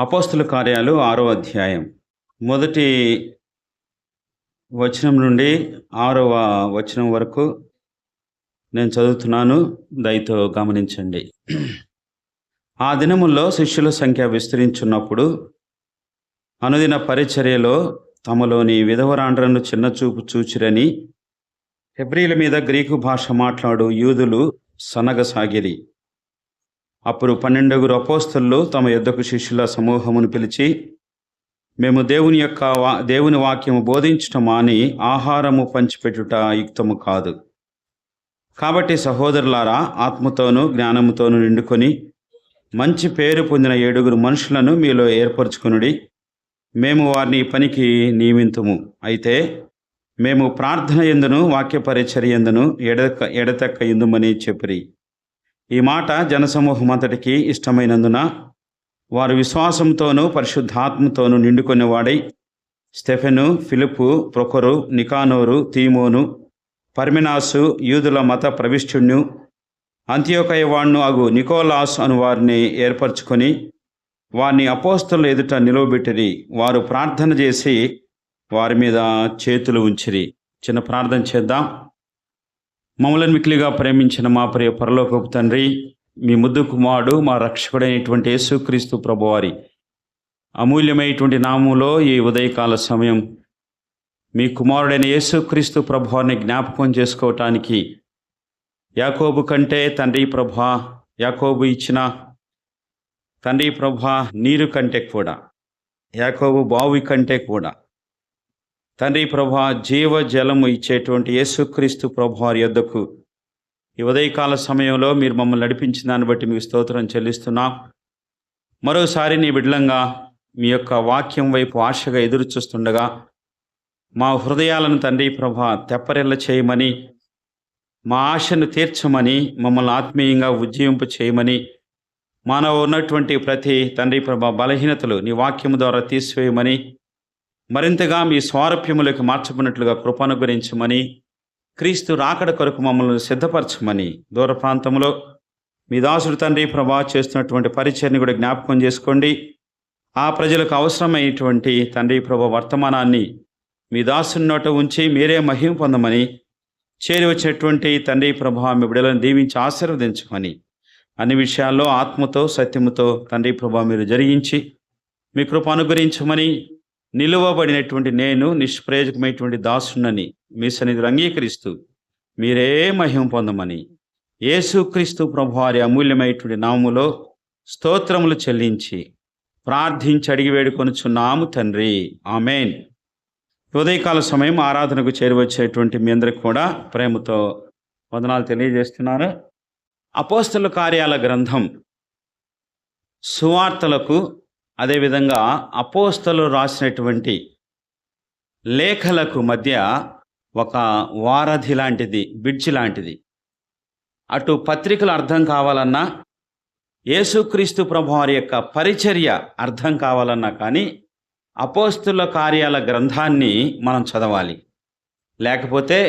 అపోస్తల కార్యాలు 6వ అధ్యాయం మొదటి వచనం నుండి 6వ వచనం వరకు నేను చదువుతున్నాను. దయతో గమనించండి. ఆ దినముల్లో శిష్యుల సంఖ్య విస్తరించున్నప్పుడు అనుదిన పరిచర్యలో తమలోని విధవరాండ్రను చిన్నచూపు చూచిరని హెబ్రీల మీద గ్రీకు భాష మాట్లాడు యూదులు సనగసాగిరి. అప్పుడు 12 అపోస్తలులు తమ యొద్దకు శిష్యుల సమూహమును పిలిచి, మేము దేవుని వాక్యము బోధించటం మాని ఆహారము పంచిపెట్టుట యుక్తము కాదు. కాబట్టి సహోదరులారా, ఆత్మతోనూ జ్ఞానముతోనూ నిండుకొని మంచి పేరు పొందిన 7 మనుషులను మీలో ఏర్పరచుకొనుడి. మేము వారిని పనికి నియమింతుము. అయితే మేము ప్రార్థన యందును వాక్య పరిచర్య యందును ఎడతెక్క ఇందుమని చెప్పిరి. ఈ మాట జనసమూహమంతటికి ఇష్టమైనందున వారు విశ్వాసంతోనూ పరిశుద్ధాత్మతోనూ నిండుకొనివాడై స్టెఫెను, ఫిలిప్పు, ప్రొకొరు, నికానోరు, తీమోను, పర్మినాసు, యూదుల మత ప్రవిష్టుణ్ణు, అంతియోకయ వాణ్ణు అగు నికోలాస్ అను వారిని ఏర్పరచుకొని వారిని అపోస్తలుల ఎదుట నిలువబెట్టిరి. వారు ప్రార్థన చేసి వారి మీద చేతులు ఉంచిరి. చిన్న ప్రార్థన చేద్దాం. మమ్మల్ని మిక్కిలిగా ప్రేమించిన మా ప్రియ పరలోకపు తండ్రి, మీ ముద్దు కుమారుడు మా రక్షకుడైనటువంటి యేసుక్రీస్తు ప్రభువారి అమూల్యమైనటువంటి నామములో ఈ ఉదయకాల సమయం మీ కుమారుడైన యేసుక్రీస్తు ప్రభువారిని జ్ఞాపకం చేసుకోవటానికి యాకోబు కంటే తండ్రి ప్రభా, యాకోబు ఇచ్చిన తండ్రి ప్రభా నీరు కంటే కూడా, యాకోబు బావి కంటే కూడా తండ్రి ప్రభా జీవ జలము ఇచ్చేటువంటి యేసుక్రీస్తు ప్రభువారి యొద్దకు ఈ ఉదయకాల సమయంలో మీరు మమ్మల్ని నడిపించిన దాన్ని బట్టి మీకు స్తోత్రం చెల్లిస్తున్నాం. మరోసారి నీ బిడ్డలంగా మీ యొక్క వాక్యం వైపు ఆశగా ఎదురు చూస్తుండగా మా హృదయాలను తండ్రి ప్రభా తెప్పరిల్ల చేయమని, మా ఆశను తీర్చమని, మమ్మల్ని ఆత్మీయంగా ఉజ్జీవింపు చేయమని, మానవ ఉన్నటువంటి ప్రతి తండ్రి ప్రభా బలహీనతలు నీ వాక్యము ద్వారా తీసివేయమని, మరింతగా మీ స్వారూప్యములకు మార్చబడినట్లుగా కృపనుగ్రహించమని, క్రీస్తు రాకడ కొరకు మమ్మల్ని సిద్ధపరచమని, దూర ప్రాంతంలో మీ దాసుడు తండ్రి ప్రభా చేస్తున్నటువంటి పరిచర్ని కూడా జ్ఞాపకం చేసుకోండి. ఆ ప్రజలకు అవసరమైనటువంటి తండ్రి ప్రభా వర్తమానాన్ని మీ దాసుని నోట ఉంచి మీరే మహిమ పొందమని, చేరి వచ్చినటువంటి తండ్రి ప్రభా మీ బిడ్డలను దీవించి ఆశీర్వదించమని, అన్ని విషయాల్లో ఆత్మతో సత్యముతో తండ్రి ప్రభా మీరు జరిగించి మీ కృప అనుగ్రహించమని, నిలువబడినటువంటి నేను నిష్ప్రయోజకమైనటువంటి దాసునని మీ సన్నిధిలో అంగీకరిస్తూ మీరే మహిమ పొందమని యేసుక్రీస్తు ప్రభువారి అమూల్యమైనటువంటి నామములో స్తోత్రములు చెల్లించి ప్రార్థించి అడిగి వేడుకొనుచున్నాము తండ్రి, ఆమేన్. ఉదయకాల సమయం ఆరాధనకు చేరువచ్చేటువంటి మీ అందరికి కూడా ప్రేమతో వందనాలు తెలియజేస్తున్నాను. అపోస్తల కార్యాల గ్రంథం సువార్తలకు, అదేవిధంగా అపోస్తలు రాసినటువంటి లేఖలకు మధ్య ఒక వారధి లాంటిది, బ్రిడ్జి లాంటిది. అటు పత్రికలు అర్థం కావాలన్నా, యేసుక్రీస్తు ప్రభువారి యొక్క పరిచర్య అర్థం కావాలన్నా కానీ అపోస్తల కార్యాల గ్రంథాన్ని మనం చదవాలి. లేకపోతే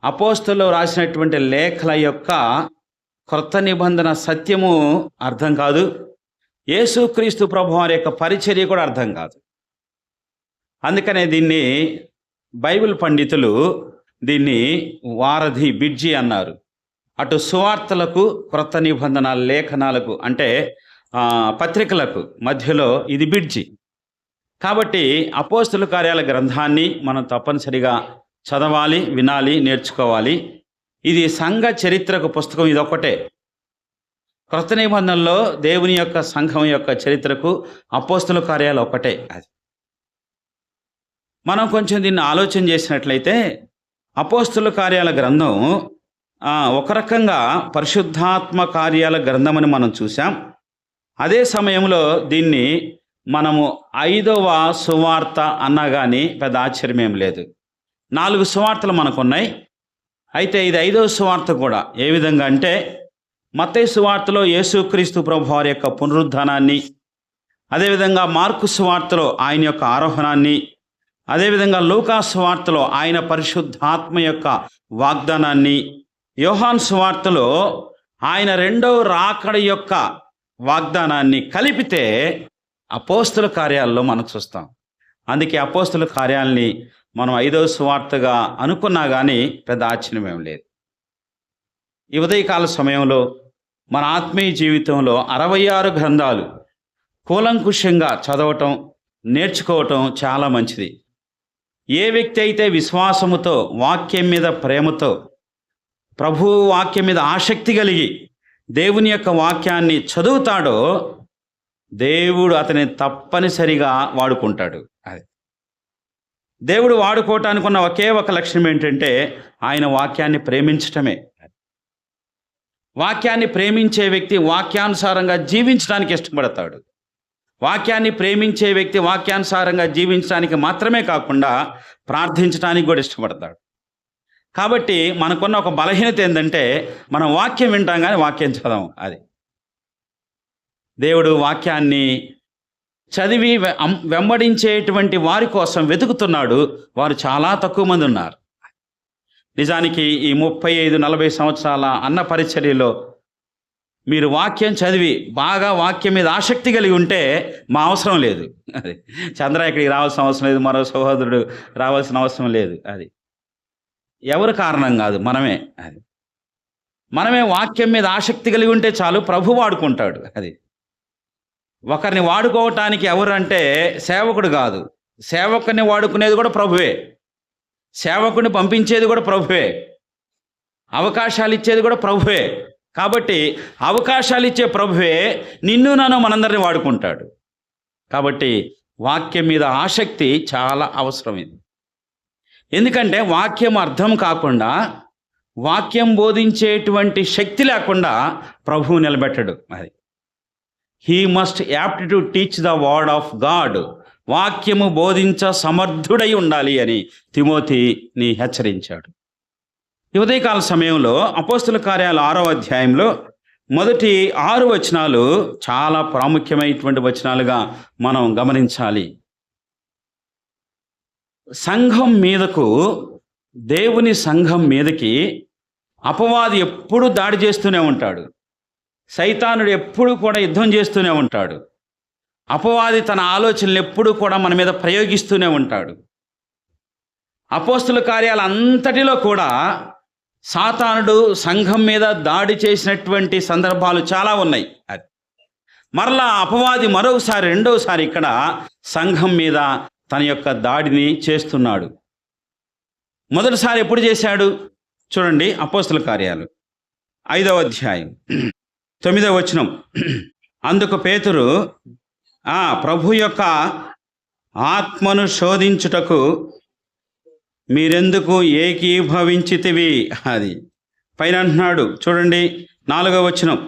అపోస్తలు రాసినటువంటి లేఖల యొక్క క్రొత్త నిబంధన సత్యము అర్థం కాదు, యేసుక్రీస్తు ప్రభువారి యొక్క పరిచర్య కూడా అర్థం కాదు. అందుకనే దీన్ని బైబిల్ పండితులు దీన్ని వారధి, బ్రిడ్జి అన్నారు. అటు సువార్తలకు, క్రొత్త నిబంధన లేఖనాలకు అంటే పత్రికలకు మధ్యలో ఇది బ్రిడ్జి. కాబట్టి అపోస్తల కార్యాల గ్రంథాన్ని మనం తప్పనిసరిగా చదవాలి, వినాలి, నేర్చుకోవాలి. ఇది సంఘ చరిత్రకు పుస్తకం, ఇది ఒక్కటే. క్రొత్త నిబంధనలో దేవుని యొక్క సంఘం యొక్క చరిత్రకు అపోస్తల కార్యాలు ఒక్కటే. అది మనం కొంచెం దీన్ని ఆలోచన చేసినట్లయితే అపోస్తల కార్యాల గ్రంథం ఒక రకంగా పరిశుద్ధాత్మ కార్యాల గ్రంథం అని మనం చూసాం. అదే సమయంలో దీన్ని మనము 5వ సువార్త అన్నా కానీ పెద్ద ఆశ్చర్యం ఏం లేదు. 4 సువార్తలు మనకున్నాయి. అయితే ఇది 5వ సువార్త కూడా. ఏ విధంగా అంటే మత్తయి సువార్తలో యేసుక్రీస్తు ప్రభువారి యొక్క పునరుద్ధానాన్ని, అదేవిధంగా మార్కు సువార్తలో ఆయన యొక్క ఆరోహణాన్ని, అదేవిధంగా లూకా సువార్తలో ఆయన పరిశుద్ధాత్మ యొక్క వాగ్దానాన్ని, యోహాను సువార్తలో ఆయన రెండవ రాకడ యొక్క వాగ్దానాన్ని కలిపితే అపోస్తుల కార్యాల్లో మనం చూస్తాం. అందుకే అపోస్తుల కార్యాలని మనం 5వ సువార్తగా అనుకున్నా కానీ పెద్ద ఆశ్చర్యమేం లేదు. ఈ ఉదయకాల సమయంలో మన ఆత్మీయ జీవితంలో 66 గ్రంథాలు కూలంకుషంగా చదవటం, నేర్చుకోవటం చాలా మంచిది. ఏ వ్యక్తి అయితే విశ్వాసముతో, వాక్యం మీద ప్రేమతో, ప్రభువు వాక్యం మీద ఆసక్తి కలిగి దేవుని యొక్క వాక్యాన్ని చదువుతాడో దేవుడు అతని తప్పనిసరిగా వాడుకుంటాడు. అది దేవుడు వాడుకోవటానికి ఉన్న ఒకే ఒక లక్షణం ఏంటంటే ఆయన వాక్యాన్ని ప్రేమించటమే. వాక్యాన్ని ప్రేమించే వ్యక్తి వాక్యానుసారంగా జీవించడానికి ఇష్టపడతాడు. వాక్యాన్ని ప్రేమించే వ్యక్తి వాక్యానుసారంగా జీవించడానికి మాత్రమే కాకుండా ప్రార్థించడానికి కూడా ఇష్టపడతాడు. కాబట్టి మనకున్న ఒక బలహీనత ఏంటంటే మనం వాక్యం వింటాం కానీ వాక్యం చదవం. అది దేవుడు వాక్యాన్ని చదివి వెంబడించేటువంటి వారి కోసం వెతుకుతున్నాడు. వారు చాలా తక్కువ మంది ఉన్నారు. నిజానికి ఈ 35-40 సంవత్సరాల అన్న పరిచర్యలో మీరు వాక్యం చదివి బాగా వాక్యం మీద ఆసక్తి కలిగి ఉంటే మా అవసరం లేదు. అది చంద్ర ఇక్కడికి రావాల్సిన అవసరం లేదు, మరో సహోదరుడు రావాల్సిన అవసరం లేదు. అది ఎవరు కారణం కాదు, మనమే. అది మనమే వాక్యం మీద ఆసక్తి కలిగి ఉంటే చాలు, ప్రభు వాడుకుంటాడు. అది ఒకరిని వాడుకోవటానికి ఎవరంటే సేవకుడు కాదు, సేవకుని వాడుకునేది కూడా ప్రభువే, సేవకుని పంపించేది కూడా ప్రభువే, అవకాశాలు ఇచ్చేది కూడా ప్రభువే. కాబట్టి అవకాశాలు ఇచ్చే ప్రభువే నిన్ను నన్ను మనందరినీ వాడుకుంటాడు. కాబట్టి వాక్యం మీద ఆసక్తి చాలా అవసరం. ఇది ఎందుకంటే వాక్యం అర్థం కాకుండా, వాక్యం బోధించేటువంటి శక్తి లేకుండా ప్రభువు నిలబెట్టడు. అది he must apt to teach the word of God. వాక్యము బోధించ సమర్థుడై ఉండాలి అని తిమోతిని హెచ్చరించాడు. ఈ ఉదయకాల సమయంలో అపోస్తుల కార్యాలు 6వ అధ్యాయంలో మొదటి 6 వచనాలు చాలా ప్రాముఖ్యమైనటువంటి వచనాలుగా మనం గమనించాలి. సంఘం మీదకు, దేవుని సంఘం మీదకి అపవాది ఎప్పుడు దాడి చేస్తూనే ఉంటాడు. సైతానుడు ఎప్పుడు కూడా యుద్ధం చేస్తూనే ఉంటాడు. అపవాది తన ఆలోచనలు ఎప్పుడు కూడా మన మీద ప్రయోగిస్తూనే ఉంటాడు. అపోస్తుల కార్యాలు అంతటిలో కూడా సాతానుడు సంఘం మీద దాడి చేసినటువంటి సందర్భాలు చాలా ఉన్నాయి. మరలా అపవాది మరోసారి, రెండోసారి ఇక్కడ సంఘం మీద తన యొక్క దాడిని చేస్తున్నాడు. మొదటిసారి ఎప్పుడు చేశాడు చూడండి, అపోస్తుల కార్యాలు 5వ అధ్యాయం 9వ వచనం. అందుకు పేతురు, ప్రభు యొక్క ఆత్మను శోధించుటకు మీరెందుకు ఏకీభవించితివి? అది పైన అంటున్నాడు చూడండి, 4వ వచనం,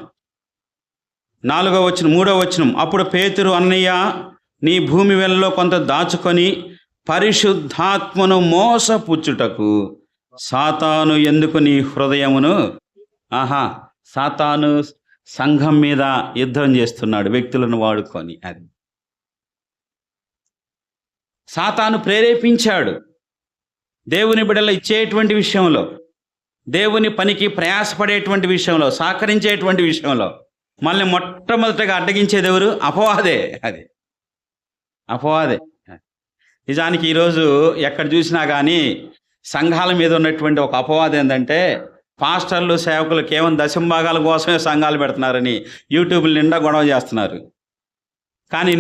3వ వచనం. అప్పుడు పేతురు, అన్నయ్య, నీ భూమి వెలలో కొంత దాచుకొని పరిశుద్ధాత్మను మోసపుచ్చుటకు సాతాను ఎందుకు నీ హృదయమును. సాతాను సంఘం మీద యుద్ధం చేస్తున్నాడు, వ్యక్తులను వాడుకొని. అది సాతాను ప్రేరేపించాడు. దేవుని బిడ్డలు ఇచ్చేటువంటి విషయంలో, దేవుని పనికి ప్రయాసపడేటువంటి విషయంలో, సహకరించేటువంటి విషయంలో మళ్ళీ మొట్టమొదటగా అడ్డగించేది ఎవరు? అపవాదే. అది అపవాదే. నిజానికి ఈరోజు ఎక్కడ చూసినా కానీ సంఘాల మీద ఉన్నటువంటి ఒక అపవాదం ఏంటంటే, పాస్టర్లు, సేవకులు కేవలం దశంభాగాల కోసమే సంఘాలు పెడుతున్నారని యూట్యూబ్ల నిండా గొడవ చేస్తున్నారు. కానీ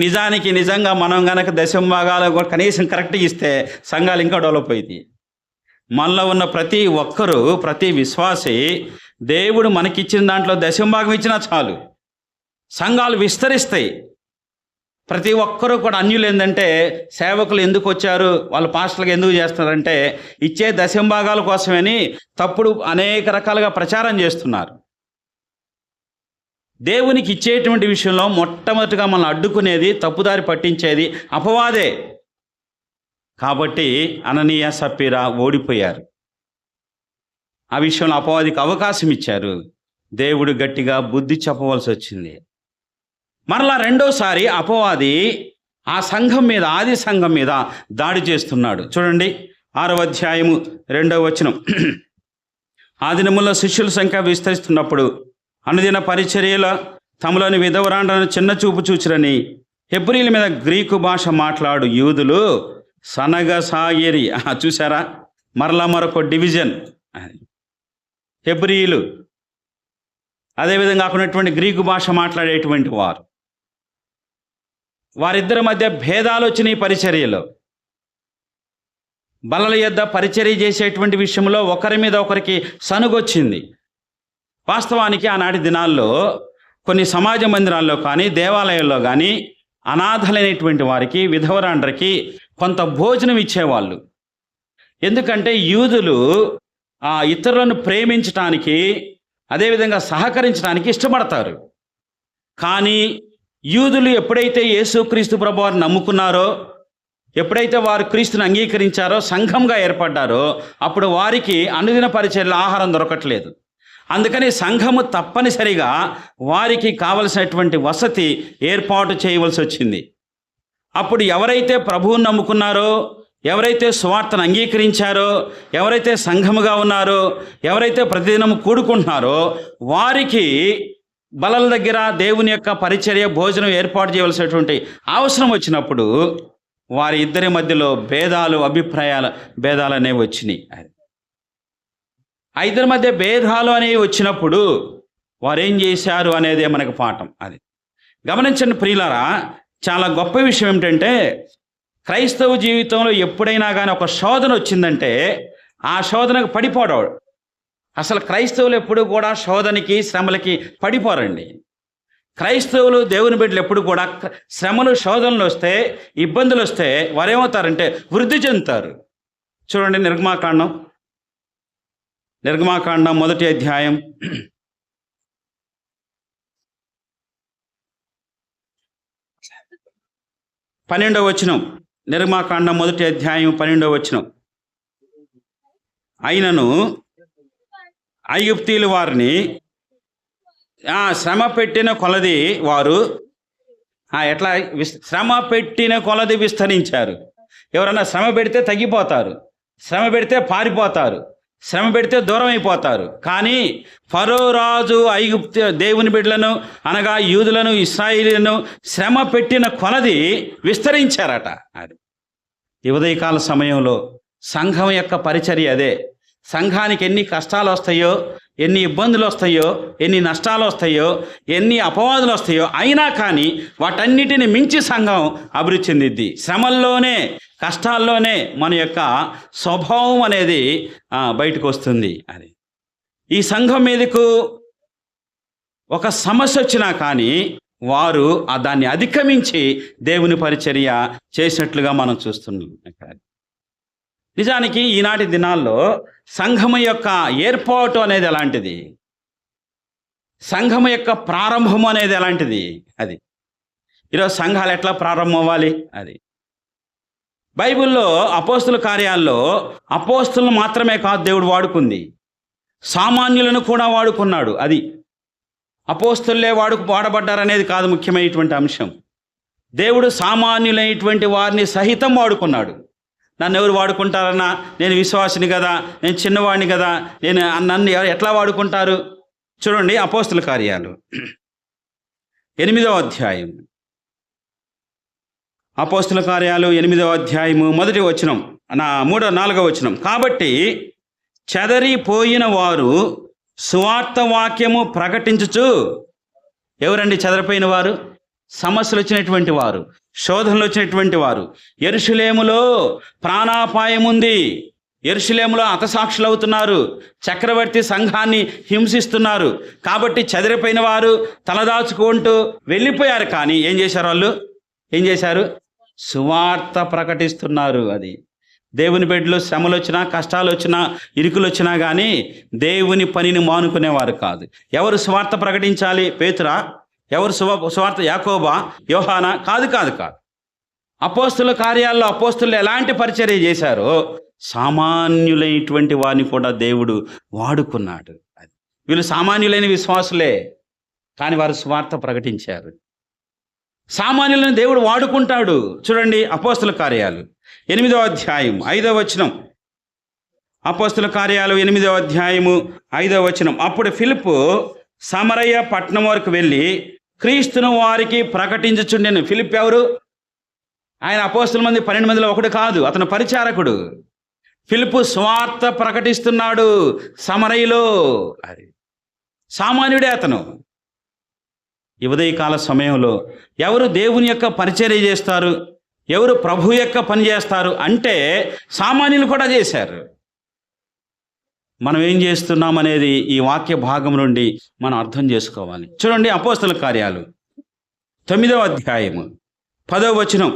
నిజంగా మనం కనుక దశంభాగాలు కూడా కనీసం కరెక్ట్గా ఇస్తే సంఘాలు ఇంకా డెవలప్ అవుతాయి. మనలో ఉన్న ప్రతి ఒక్కరూ, ప్రతి విశ్వాసి దేవుడు మనకిచ్చిన దాంట్లో దశంభాగం ఇచ్చినా చాలు, సంఘాలు విస్తరిస్తాయి. ప్రతి ఒక్కరూ కూడా అన్యులు ఏంటంటే, సేవకులు ఎందుకు వచ్చారు, వాళ్ళు పాస్టర్లకు ఎందుకు చేస్తున్నారంటే ఇచ్చే దశంభాగాల కోసమని తప్పుడు అనేక రకాలుగా ప్రచారం చేస్తున్నారు. దేవునికి ఇచ్చేటువంటి విషయంలో మొట్టమొదటిగా మనం అడ్డుకునేది, తప్పుదారి పట్టించేది అపవాదే. కాబట్టి అననీయ, సప్పీరా ఓడిపోయారు. ఆ విషయంలో అపవాదికి అవకాశం ఇచ్చారు. దేవుడు గట్టిగా బుద్ధి చెప్పవలసి వచ్చింది. మరలా రెండోసారి అపవాది ఆ సంఘం మీద, ఆది సంఘం మీద దాడి చేస్తున్నాడు. చూడండి 6వ అధ్యాయము 2వ వచనం. ఆ దినముల్లో శిష్యుల సంఖ్య విస్తరిస్తున్నప్పుడు అనుదిన పరిచర్యల తమలోని విధవరాండ్రను చిన్న చూపు చూచిరని హెబ్రీల మీద గ్రీకు భాష మాట్లాడు యూదులు సనగసాగిరి. చూసారా, మరలా మరొక డివిజన్. హెబ్రీలు అదేవిధంగా ఉన్నటువంటి గ్రీకు భాష మాట్లాడేటువంటి వారు, వారిద్దరి మధ్య భేదాలు వచ్చినాయి. పరిచర్యలో బలల యొద్ద పరిచర్య చేసేటువంటి విషయంలో ఒకరి మీద ఒకరికి సనుగొచ్చింది. వాస్తవానికి ఆనాటి దినాల్లో కొన్ని సమాజ మందిరాల్లో కానీ దేవాలయాల్లో కానీ అనాథలైనటువంటి వారికి, విధవరాండ్రకి కొంత భోజనం ఇచ్చేవాళ్ళు. ఎందుకంటే యూదులు ఇతరులను ప్రేమించటానికి, అదేవిధంగా సహకరించడానికి ఇష్టపడతారు. కానీ యూదులు ఎప్పుడైతే యేసుక్రీస్తు ప్రభువారిని నమ్ముకున్నారో, ఎప్పుడైతే వారు క్రీస్తుని అంగీకరించారో, సంఘంగా ఏర్పడ్డారో, అప్పుడు వారికి అనుదిన పరిచర్యలో ఆహారం దొరకట్లేదు. అందుకని సంఘము తప్పనిసరిగా వారికి కావలసినటువంటి వసతి ఏర్పాటు చేయవలసి వచ్చింది. అప్పుడు ఎవరైతే ప్రభువుని నమ్ముకున్నారో, ఎవరైతే సువార్తను అంగీకరించారో, ఎవరైతే సంఘముగా ఉన్నారో, ఎవరైతే ప్రతిదినం కూడుకుంటున్నారో, వారికి బలల దగ్గర దేవుని యొక్క పరిచర్య, భోజనం ఏర్పాటు చేయవలసినటువంటి అవసరం వచ్చినప్పుడు వారి ఇద్దరి మధ్యలో భేదాలు అనేవి వచ్చినాయి. ఇద్దరి మధ్య భేదాలు అనేవి వచ్చినప్పుడు వారు ఏం చేశారు అనేదే మనకు పాఠం. అది గమనించండి ప్రియులారా. చాలా గొప్ప విషయం ఏమిటంటే, క్రైస్తవ జీవితంలో ఎప్పుడైనా కానీ ఒక శోధన వచ్చిందంటే ఆ శోధనకు పడిపోవడం. అసలు క్రైస్తవులు ఎప్పుడు కూడా శోధనకి, శ్రమలకి పడిపోరండి. క్రైస్తవులు, దేవుని బిడ్డలు ఎప్పుడు కూడా శ్రమలు, శోధనలు వస్తే, ఇబ్బందులు వస్తే వారు ఏమవుతారంటే వృద్ధి చెందుతారు. చూడండి, నిర్గమాకాండం 1వ అధ్యాయం 12వ వచనం. నిర్గమాకాండం 1వ అధ్యాయం 12వ వచనం. అయినను ఐగుప్తీయులు వారిని శ్రమ పెట్టిన కొలది వారు శ్రమ పెట్టిన కొలది విస్తరించారు. ఎవరన్నా శ్రమ పెడితే తగ్గిపోతారు, శ్రమ పెడితే పారిపోతారు, శ్రమ పెడితే దూరం అయిపోతారు. కానీ ఫరో రాజు దేవుని బిడ్డలను, అనగా యూదులను, ఇశ్రాయేలీలను శ్రమ పెట్టిన కొలది విస్తరించారట. అది ఈ ఉదయకాల సమయంలో సంఘం యొక్క పరిచర్య అదే. సంఘానికి ఎన్ని కష్టాలు వస్తాయో, ఎన్ని ఇబ్బందులు వస్తాయో, ఎన్ని నష్టాలు వస్తాయో, ఎన్ని అపవాదులు వస్తాయో, అయినా కానీ వాటన్నిటిని మించి సంఘం అభివృద్ధి చెందిద్ది. శ్రమల్లోనే, కష్టాల్లోనే మన యొక్క స్వభావం అనేది బయటకు వస్తుంది. అది ఈ సంఘం మీదకు ఒక సమస్య వచ్చినా కానీ వారు దాన్ని అధిగమించి దేవుని పరిచర్య చేసినట్లుగా మనం చూస్తున్నాం. నిజానికి ఈనాటి దినాల్లో సంఘము యొక్క ఏర్పాటు అనేది ఎలాంటిది, సంఘము యొక్క ప్రారంభము అనేది ఎలాంటిది, అది ఈరోజు సంఘాలు ఎట్లా ప్రారంభం అవ్వాలి. అది బైబిల్లో అపోస్తుల కార్యాల్లో అపోస్తులను మాత్రమే కాదు దేవుడు వాడుకుంది, సామాన్యులను కూడా వాడుకున్నాడు. అది అపోస్తులే వాడబడ్డారనేది కాదు ముఖ్యమైనటువంటి అంశం. దేవుడు సామాన్యులైనటువంటి వారిని సహితం వాడుకున్నాడు. నన్ను ఎవరు వాడుకుంటారన్నా, నేను విశ్వాసిని కదా, నేను చిన్నవాడిని కదా, నన్ను ఎట్లా వాడుకుంటారు? చూడండి, అపోస్తుల కార్యాలు 8వ అధ్యాయం. అపోస్తుల కార్యాలు 8వ అధ్యాయము 1వ వచనం, 4వ వచనం. కాబట్టి చెదరిపోయిన వారు సువార్త వాక్యము ప్రకటించుచు. ఎవరండి చెదరిపోయిన వారు? సమస్యలు వచ్చినటువంటి వారు, శోధనలు వచ్చినటువంటి వారు. యెరూషలేములో ప్రాణాపాయం ఉంది, యెరూషలేములో హతసాక్షులు అవుతున్నారు, చక్రవర్తి సంఘాన్ని హింసిస్తున్నారు. కాబట్టి చెదిరిపోయిన వారు తలదాచుకుంటూ వెళ్ళిపోయారు. కానీ ఏం చేశారు? వాళ్ళు ఏం చేశారు? సువార్త ప్రకటిస్తున్నారు. అది దేవుని బిడ్డలు శ్రమలు వచ్చినా, కష్టాలు వచ్చినా, ఇరుకులు వచ్చినా కానీ దేవుని పనిని మానుకునేవారు కాదు. ఎవరు సువార్త ప్రకటించాలి? పేతురా? ఎవరు సువార్త? యాకోబా? యోహానా? కాదు. అపోస్తుల కార్యాల్లో అపోస్తులు ఎలాంటి పరిచర్య చేశారో సామాన్యులైనటువంటి వారిని కూడా దేవుడు వాడుకున్నాడు. వీళ్ళు సామాన్యులైన విశ్వాసులే, కానీ వారు సువార్త ప్రకటించారు. సామాన్యులను దేవుడు వాడుకుంటాడు. చూడండి, అపోస్తుల కార్యాలు 8వ అధ్యాయం 5వ వచనం. అపోస్తుల కార్యాలు 8వ అధ్యాయము 5వ వచనం. అప్పుడు ఫిలిప్పు సమరయ పట్టణం వరకు వెళ్ళి క్రీస్తును వారికి ప్రకటించుచుండెను. ఫిలిప్ ఎవరు? ఆయన అపోస్తల మంది 12 మందిలో ఒకడు కాదు, అతను పరిచారకుడు. ఫిలిప్పు స్వార్థ ప్రకటిస్తున్నాడు సమరయలో. అది సామాన్యుడే అతను. ఈ ఉదయకాల సమయంలో ఎవరు దేవుని యొక్క పరిచర్య చేస్తారు, ఎవరు ప్రభు యొక్క పని చేస్తారు అంటే సామాన్యులు కూడా చేశారు. మనం ఏం చేస్తున్నాం అనేది ఈ వాక్య భాగం నుండి మనం అర్థం చేసుకోవాలి. చూడండి, అపోస్తల కార్యాలు 9వ అధ్యాయము 10వ వచనం.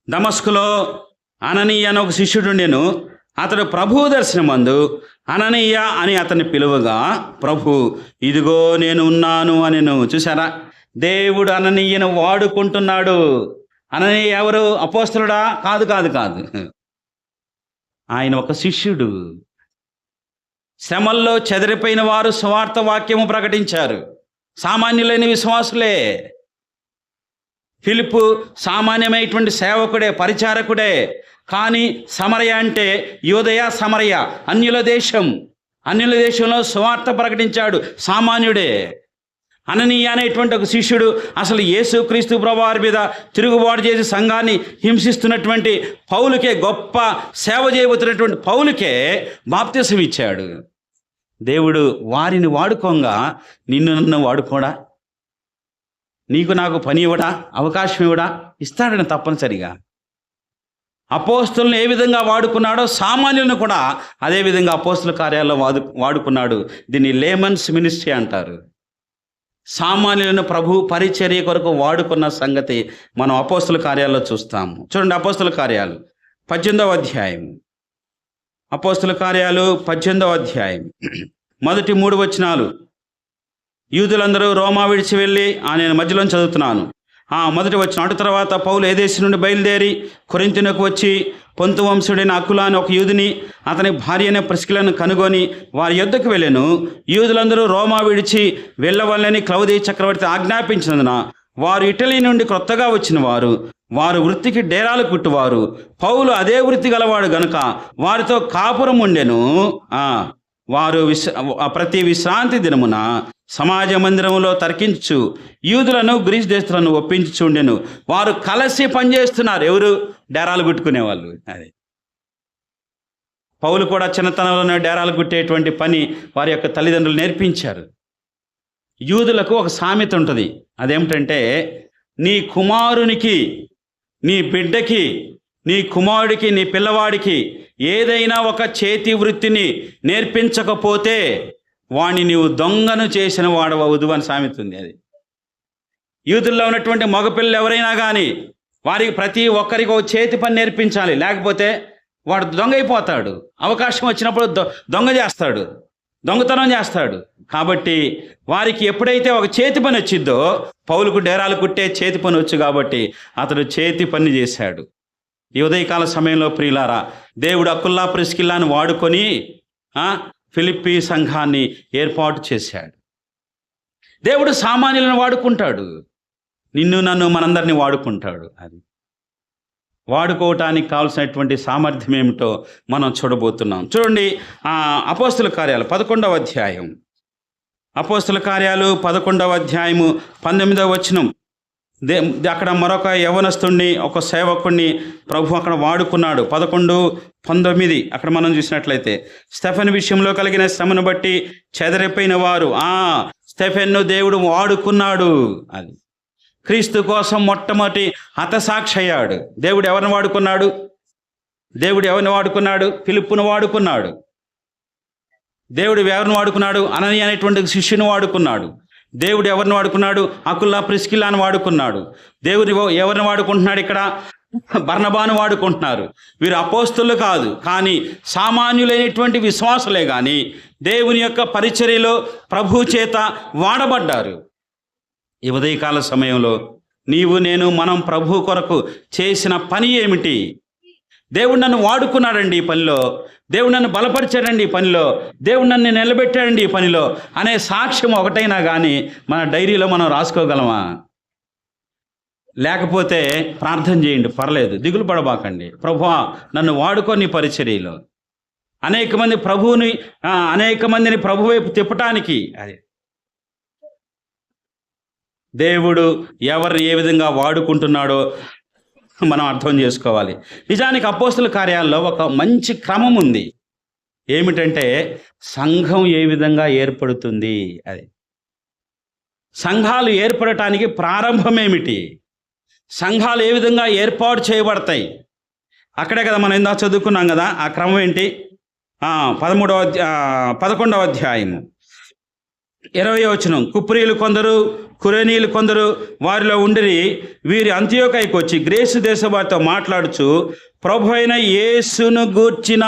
దమస్కులో అననీయ అని ఒక శిష్యుడు ఉండెను. అతడు ప్రభు దర్శనమందు అననీయ అని అతన్ని పిలువగా ప్రభు ఇదిగో నేను ఉన్నాను అనెను. చూసారా, దేవుడు అననీయను వాడుకుంటున్నాడు. అననీయ ఎవరు? అపోస్తలుడా? కాదు కాదు కాదు, ఆయన ఒక శిష్యుడు. శ్రమల్లో చెదిరిపోయిన వారు సువార్త వాక్యము ప్రకటించారు. సామాన్యులైన విశ్వాసులే. ఫిలిప్పు సామాన్యమైనటువంటి సేవకుడే, పరిచారకుడే. కానీ సమరయ అంటే యూదయ, సమరయ అన్యుల దేశం. అన్యుల దేశంలో సువార్త ప్రకటించాడు, సామాన్యుడే. అననీయ అనేటువంటి ఒక శిష్యుడు అసలు యేసుక్రీస్తు ప్రభువారి మీద తిరుగుబాటు చేసి సంఘాన్ని హింసిస్తున్నటువంటి పౌలుకే, గొప్ప సేవ చేయబోతున్నటువంటి పౌలుకే బాప్తిసం ఇచ్చాడు. దేవుడు వారిని వాడుకోగా నిన్ను నన్ను వాడుకోడా? నీకు నాకు పని ఇవ్వడా? అవకాశం ఇవ్వడా? ఇస్తాడని తప్పనిసరిగా. అపోస్తులను ఏ విధంగా వాడుకున్నాడో సామాన్యులను కూడా అదే విధంగా అపోస్తుల కార్యాల్లో వాడుకున్నాడు. దీన్ని లేమన్స్ మినిస్ట్రీ అంటారు. సామాన్యులను ప్రభు పరిచర్య కొరకు వాడుకున్న సంగతి మనం అపోస్తుల కార్యాల్లో చూస్తాము. చూడండి, అపోస్తుల కార్యాలు 18వ అధ్యాయం. అపోస్తుల కార్యాలు 18వ అధ్యాయం మొదటి 3 వచనాలు. యూదులందరూ రోమా విడిచి వెళ్ళి, నేను మధ్యలో చదువుతున్నాను. మొదటి వచనం. అటు తర్వాత పౌలు ఏదేసు నుండి బయలుదేరి కొరింథీయునకు వచ్చి పొంతు వంశుడైన అకుల అని ఒక యూదుని, అతని భార్య అయిన ప్రిస్కిలను కనుగొని వారి యొద్దకు వెళ్ళెను. యూదులందరూ రోమా విడిచి వెళ్ళవల్లని క్లౌదియ చక్రవర్తి ఆజ్ఞాపించినందున వారు ఇటలీ నుండి కొత్తగా వచ్చిన వారు వృత్తికి డేరాలు కుట్టువారు. పౌలు అదే వృత్తి గలవాడు గనుక వారితో కాపురం ఉండెను. వారు ప్రతి విశ్రాంతి దినమున సమాజ మందిరంలో తర్కించు యూదులను గ్రీస్ దేశులను ఒప్పించుచుండెను. వారు కలిసి పనిచేస్తున్నారు. ఎవరు? డేరాలు కుట్టుకునే వాళ్ళు. అది పౌలు కూడా చిన్నతనంలోనే డేరాలు కుట్టేటువంటి పని వారి యొక్క తల్లిదండ్రులు నేర్పించారు. యూదులకు ఒక సామెత ఉంటుంది. అదేమిటంటే, నీ కుమారునికి, నీ బిడ్డకి, నీ కుమారుడికి, నీ పిల్లవాడికి ఏదైనా ఒక చేతి వృత్తిని నేర్పించకపోతే వాణ్ణి నీవు దొంగను చేసిన వాడవద్దు అని సామెత ఉంది. అది యూదుల్లో ఉన్నటువంటి మగపిల్లలు ఎవరైనా కానీ వారికి ప్రతి ఒక్కరికి ఒక చేతి పని నేర్పించాలి. లేకపోతే వాడు దొంగ అయిపోతాడు. అవకాశం వచ్చినప్పుడు దొంగ చేస్తాడు, దొంగతనం చేస్తాడు. కాబట్టి వారికి ఎప్పుడైతే ఒక చేతి పని వచ్చిందో, పౌలుకు డేరాలు కుట్టే చేతి పని వచ్చు కాబట్టి అతడు చేతి పని చేశాడు. ఈ ఉదయకాల సమయంలో ప్రియులారా, దేవుడు అకుల్లా ప్రిస్కిల్లాను వాడుకొని ఫిలిప్పీ సంఘాన్ని ఏర్పాటు చేశాడు. దేవుడు సామాన్యులను వాడుకుంటాడు, నిన్ను నన్ను మనందరినీ వాడుకుంటాడు. అది వాడుకోవటానికి కావాల్సినటువంటి సామర్థ్యం ఏమిటో మనం చూడబోతున్నాం. చూడండి, అపోస్తుల కార్యాలు 11వ అధ్యాయం. అపోస్తుల కార్యాలు 11వ అధ్యాయము 19వ వచనం. అక్కడ మరొక యవనస్తుడిని, ఒక సేవకుడిని ప్రభు అక్కడ వాడుకున్నాడు. 11:19 అక్కడ మనం చూసినట్లయితే, స్టెఫెన్ విషయంలో కలిగిన శ్రమను బట్టి చెదరిపోయిన వారు స్టెఫెన్ను దేవుడు వాడుకున్నాడు. అది క్రీస్తు కోసం మొట్టమొదటి హతసాక్షి అయ్యాడు. దేవుడు ఎవరిని వాడుకున్నాడు? ఫిలిప్పును వాడుకున్నాడు. దేవుడు ఎవరిని వాడుకున్నాడు? అననీయ అనేటువంటి శిష్యుని వాడుకున్నాడు. దేవుడు ఎవరిని వాడుకున్నాడు? అకుల్లా ప్రిస్కిల్లాను వాడుకున్నాడు. దేవుడు ఎవరిని వాడుకుంటున్నాడు? ఇక్కడ బర్నబాను వాడుకుంటున్నారు. వీరు అపోస్తులు కాదు, కానీ సామాన్యులైనటువంటి విశ్వాసులే. కానీ దేవుని యొక్క పరిచర్యలో ప్రభు చేత వాడబడ్డారు. ఈ ఉదయకాల సమయంలో నీవు నేను మనం ప్రభు కొరకు చేసిన పని ఏమిటి? దేవుడు నన్ను వాడుకున్నాడండి ఈ పనిలో, దేవుడు నన్ను బలపరిచాడండి ఈ పనిలో, దేవుడు నన్ను నిలబెట్టాడండి ఈ పనిలో అనే సాక్ష్యం ఒకటైనా కానీ మన డైరీలో మనం రాసుకోగలమా? లేకపోతే ప్రార్థన చేయండి, పర్లేదు, దిగులు పడబాకండి. ప్రభువా నన్ను వాడుకొని పరిచర్యలో అనేక మందిని ప్రభు వైపు తిప్పటానికి. అది దేవుడు ఎవరిని ఏ విధంగా వాడుకుంటున్నాడో మనం అర్థం చేసుకోవాలి. నిజానికి అపోస్తుల కార్యాల్లో ఒక మంచి క్రమం ఉంది. ఏమిటంటే సంఘం ఏ విధంగా ఏర్పడుతుంది, అది సంఘాలు ఏర్పడటానికి ప్రారంభం ఏమిటి, సంఘాలు ఏ విధంగా ఏర్పాటు చేయబడతాయి, అక్కడే కదా మనం ఇందాక చదువుకున్నాం కదా. ఆ క్రమం ఏంటి? 11వ అధ్యాయము 20వ వచనం. కుప్రీలు కొందరు, కురేనీలు కొందరు వారిలో ఉండిరి. వీరి అంత్యోకైకి వచ్చి గ్రీసు దేశం వారితో మాట్లాడుచు ప్రభు అయిన యేసును గూర్చిన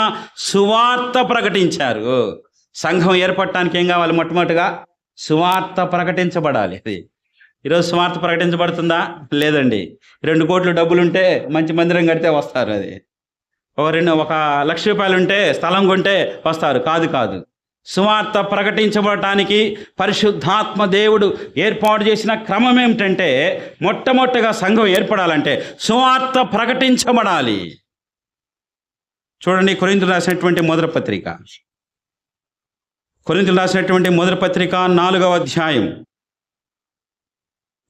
సువార్త ప్రకటించారు. సంఘం ఏర్పడటానికి ఏం కావాలి? మొట్టమొదటిగా సువార్త ప్రకటించబడాలి. అది ఈరోజు సువార్త ప్రకటించబడుతుందా? లేదండి. 2 కోట్లు డబ్బులుంటే మంచి మందిరం కడితే వస్తారు. అది 1,00,000 రూపాయలు ఉంటే స్థలం కొంటే వస్తారు. కాదు. సువార్త ప్రకటించబడటానికి పరిశుద్ధాత్మ దేవుడు ఏర్పాటు చేసిన క్రమం ఏమిటంటే, మొట్టమొదటిగా సంఘం ఏర్పడాలంటే సువార్త ప్రకటించబడాలి. చూడండి, కొరింథీయులకు రాసినటువంటి మొదటి పత్రిక 4వ అధ్యాయం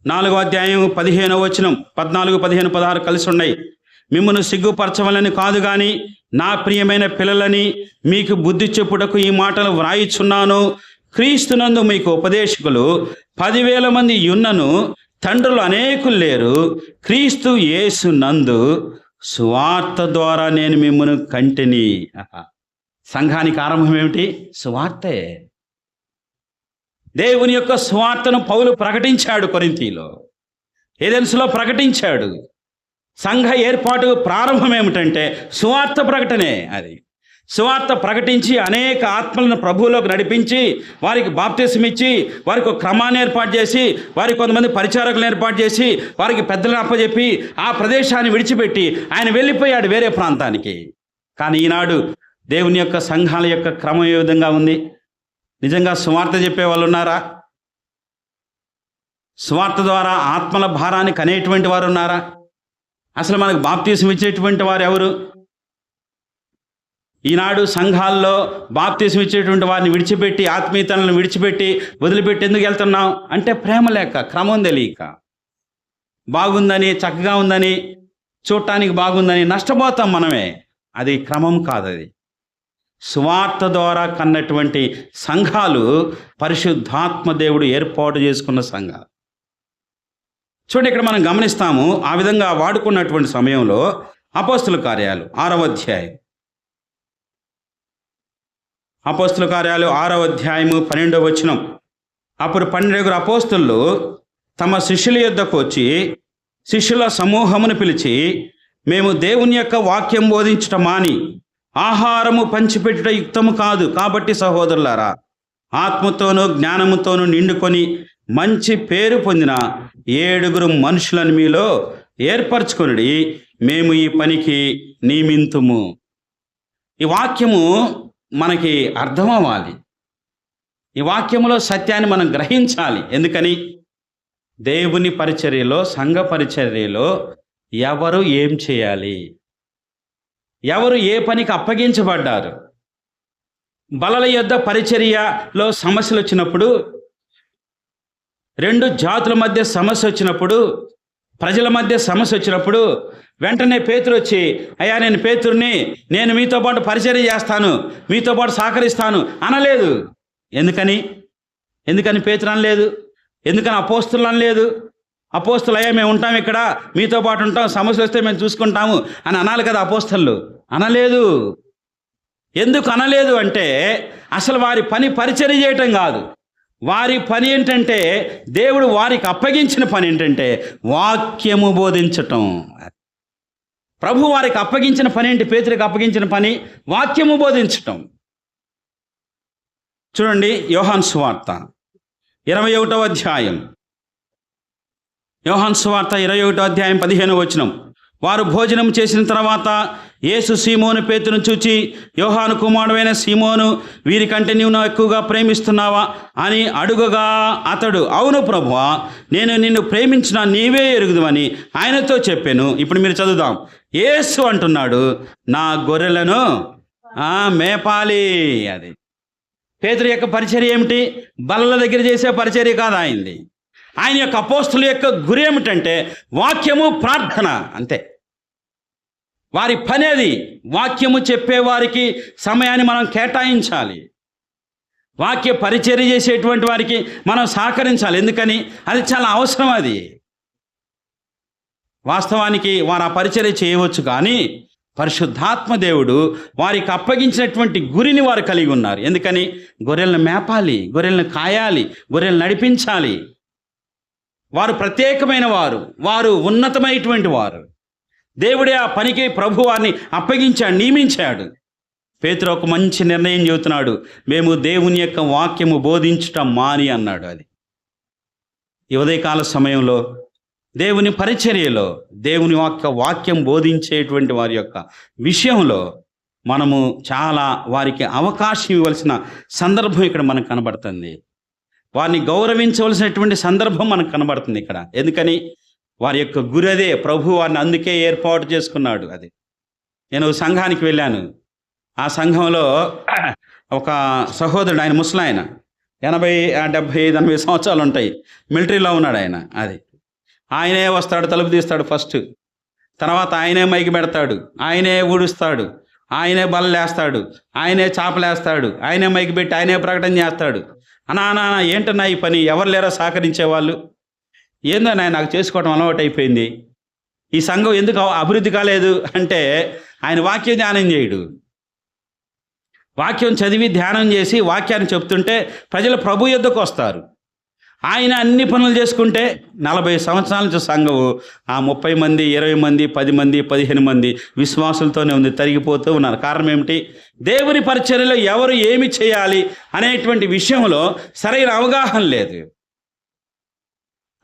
15వ వచనం. 14, 15, 16 కలిసి ఉన్నాయి. మిమ్మల్ని సిగ్గుపరచవలని కాదు గాని నా ప్రియమైన పిల్లలని మీకు బుద్ధి చెప్పుటకు ఈ మాటలు వ్రాయిచున్నాను. క్రీస్తునందు మీకు ఉపదేశకులు 10,000 మంది యున్నను, తండ్రులు అనేకులు లేరు. క్రీస్తు యేసు నందు సువార్త ద్వారా నేను మిమ్మల్ని కంటిని. సంఘానికి ఆరంభం ఏమిటి? సువార్తే. దేవుని యొక్క సువార్తను పౌలు ప్రకటించాడు. కొరింథీలో, ఏథెన్సులో ప్రకటించాడు. సంఘ ఏర్పాటు ప్రారంభం ఏమిటంటే సువార్త ప్రకటనే. అది సువార్త ప్రకటించి అనేక ఆత్మలను ప్రభువులోకి నడిపించి వారికి బాప్తిసం ఇచ్చి వారికి ఒక క్రమాన్ని ఏర్పాటు చేసి వారికి కొంతమంది పరిచారకులను ఏర్పాటు చేసి వారికి పెద్దలను అప్పచెప్పి ఆ ప్రదేశాన్ని విడిచిపెట్టి ఆయన వెళ్ళిపోయాడు వేరే ప్రాంతానికి. కానీ ఈనాడు దేవుని యొక్క సంఘాల యొక్క క్రమం ఏ విధంగా ఉంది? నిజంగా సువార్త చెప్పే వాళ్ళు ఉన్నారా? సువార్త ద్వారా ఆత్మల భారాన్ని కనేటువంటి వారు ఉన్నారా? అసలు మనకు బాప్తిసం ఇచ్చేటువంటి వారు ఎవరు? ఈనాడు సంఘాల్లో బాప్తిసం ఇచ్చేటువంటి వారిని విడిచిపెట్టి, ఆత్మీయతలను విడిచిపెట్టి వదిలిపెట్టి ఎందుకు వెళ్తున్నాం అంటే ప్రేమ లేక, క్రమం తెలియక. బాగుందని, చక్కగా ఉందని, చూడటానికి బాగుందని నష్టపోతాం మనమే. అది క్రమం కాదు. అది సువార్త ద్వారా కన్నటువంటి సంఘాలు పరిశుద్ధాత్మ దేవుడు ఏర్పాటు చేసుకున్న సంఘాలు. చూడండి, ఇక్కడ మనం గమనిస్తాము. ఆ విధంగా వాడుకున్నటువంటి సమయంలో అపోస్తుల కార్యాలు 6వ అధ్యాయం 6వ అధ్యాయము 12వ వచనం. అప్పుడు 12 అపోస్తులు తమ శిష్యుల యొద్దకు వచ్చి శిష్యుల సమూహమును పిలిచి, మేము దేవుని యొక్క వాక్యం బోధించుట మాని ఆహారము పంచిపెట్టుట యుక్తము కాదు. కాబట్టి సహోదరులారా, ఆత్మతోనూ జ్ఞానముతోనూ నిండుకొని మంచి పేరు పొందిన 7 మనుషులను మీలో ఏర్పరచుకొనుడి, మేము ఈ పనికి నియమింతుము. ఈ వాక్యము మనకి అర్థం అవ్వాలి. ఈ వాక్యములో సత్యాన్ని మనం గ్రహించాలి. ఎందుకని? దేవుని పరిచర్యలో, సంఘ పరిచర్యలో ఎవరు ఏం చేయాలి, ఎవరు ఏ పనికి అప్పగించబడ్డారు. బలల యొద్ద పరిచర్యలో సమస్యలు వచ్చినప్పుడు, 2 జాతుల మధ్య సమస్య వచ్చినప్పుడు, ప్రజల మధ్య సమస్య వచ్చినప్పుడు వెంటనే పేతురు వచ్చి, అయ్యా నేను పేతురుని, నేను మీతో పాటు పరిచర్య చేస్తాను, మీతో పాటు సహకరిస్తాను అనలేదు. ఎందుకని పేతురు అనలేదు? ఎందుకని అపోస్తులు అనలేదు? అపోస్తులు, అయ్యా మేము ఉంటాం, ఇక్కడ మీతో పాటు ఉంటాం, సమస్యలు వస్తే మేము చూసుకుంటాము అని అనాలి కదా. అపోస్తలు అనలేదు. ఎందుకు అనలేదు అంటే అసలు వారి పని పరిచర్య చేయటం కాదు. వారి పని ఏంటంటే, దేవుడు వారికి అప్పగించిన పని ఏంటంటే వాక్యము బోధించటం. ప్రభు వారికి అప్పగించిన పని ఏంటి? పేతురుకి అప్పగించిన పని వాక్యము బోధించటం. చూడండి, యోహాను సువార్త 21వ అధ్యాయం 15వ వచనం. వారు భోజనం చేసిన తర్వాత యేసు సీమోను పేతురును చూచి, యోహాను కుమారుడైన సీమోను, వీరికంటే నీవు ఎక్కువగా ప్రేమిస్తున్నావా అని అడుగగా అతడు, అవును ప్రభువా, నేను నిన్ను ప్రేమించిన నీవే ఎరుగుదువని ఆయనతో చెప్పాను. ఇప్పుడు మీరు చదువుదాం. యేసు అంటున్నాడు, నా గొర్రెలను మేపాలి. అది పేతురు యొక్క పరిచర్య ఏమిటి? బల్లల దగ్గర చేసే పరిచర్య కాదు ఆయనది. ఆయన యొక్క అపోస్తుల యొక్క గురి ఏమిటంటే వాక్యము, ప్రార్థన, అంతే. వారి పని అది. వాక్యము చెప్పేవారికి సమయాన్ని మనం కేటాయించాలి. వాక్య పరిచర్య చేసేటువంటి వారికి మనం సహకరించాలి. ఎందుకని? అది చాలా అవసరం. అది వాస్తవానికి వారు ఆ పరిచర్య చేయవచ్చు, కానీ పరిశుద్ధాత్మ దేవుడు వారికి అప్పగించినటువంటి గురిని వారు కలిగి ఉన్నారు. ఎందుకని? గొర్రెలను మేపాలి, గొర్రెలను కాయాలి, గొర్రెలను నడిపించాలి. వారు ప్రత్యేకమైన వారు ఉన్నతమైనటువంటి వారు. దేవుడే ఆ పనికి ప్రభు వారిని అప్పగించాడు, నియమించాడు. పేతురు ఒక మంచి నిర్ణయం చెబుతున్నాడు, మేము దేవుని యొక్క వాక్యము బోధించుట మాని అన్నాడు. అది ఈ ఉదయకాల సమయంలో దేవుని పరిచర్యలో దేవుని వాక్యం బోధించేటువంటి వారి యొక్క విషయంలో మనము చాలా వారికి అవకాశం ఇవ్వాల్సిన సందర్భం ఇక్కడ మనకు కనబడుతుంది. వారిని గౌరవించవలసినటువంటి సందర్భం మనకు కనబడుతుంది ఇక్కడ. ఎందుకని? వారి యొక్క గురి అదే. ప్రభు వారిని అందుకే ఏర్పాటు చేసుకున్నాడు. అది నేను సంఘానికి వెళ్ళాను. ఆ సంఘంలో ఒక సహోదరుడు, ఆయన ముసలాయన, 80, 70, 80 సంవత్సరాలు ఉంటాయి. మిలిటరీలో ఉన్నాడు ఆయన. అది ఆయనే వస్తాడు, తలుపు తీస్తాడు ఫస్ట్. తర్వాత ఆయనే మైకి పెడతాడు, ఆయనే ఊడుస్తాడు, ఆయనే బల్లలేస్తాడు, ఆయనే చాపలేస్తాడు, ఆయనే మైకి పెట్టి ఆయనే ప్రకటన చేస్తాడు. అనా ఏంటన్నా ఈ పని? ఎవరు లేరా సహకరించేవాళ్ళు? ఏందన్నా నాకు చేసుకోవడం అలవాటు అయిపోయింది. ఈ సంఘం ఎందుకు అభివృద్ధి కాలేదు అంటే ఆయన వాక్యం ధ్యానం చేయడు. వాక్యం చదివి ధ్యానం చేసి వాక్యాన్ని చెప్తుంటే ప్రజలు ప్రభు యొద్దకు వస్తారు. ఆయన అన్ని పనులు చేసుకుంటే 40 సంవత్సరాల నుంచి సంఘం ఆ 30 మంది, 20 మంది, 10 మంది, 15 మంది విశ్వాసులతోనే ఉంది, తరిగిపోతూ ఉన్నారు. కారణం ఏమిటి? దేవుని పరిచర్యలో ఎవరు ఏమి చేయాలి అనేటువంటి విషయంలో సరైన అవగాహన లేదు.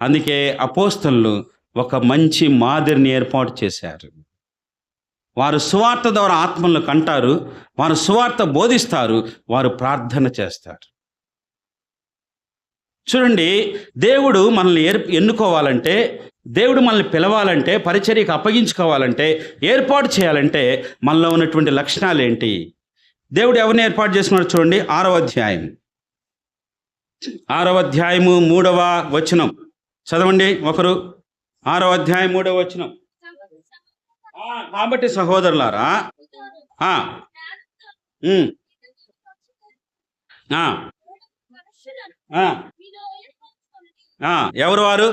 అందుకే అపోస్తలులు ఒక మంచి మాదిరిని ఏర్పాటు చేశారు. వారు సువార్త ద్వారా ఆత్మలను కంటారు, వారు సువార్త బోధిస్తారు, వారు ప్రార్థన చేస్తారు. చూడండి, దేవుడు మనల్ని ఎన్నుకోవాలంటే, దేవుడు మనల్ని పిలవాలంటే, పరిచర్యకు అప్పగించుకోవాలంటే, ఏర్పాటు చేయాలంటే మనలో ఉన్నటువంటి లక్షణాలు ఏంటి? దేవుడు ఎవరిని ఏర్పాటు చేసుకున్నాడు చూడండి. 6వ అధ్యాయం 3వ వచనం చదవండి ఒకరు. 6వ అధ్యాయం 3వ వచనం. కాబట్టి సహోదరులారా, ఎవరు వారు?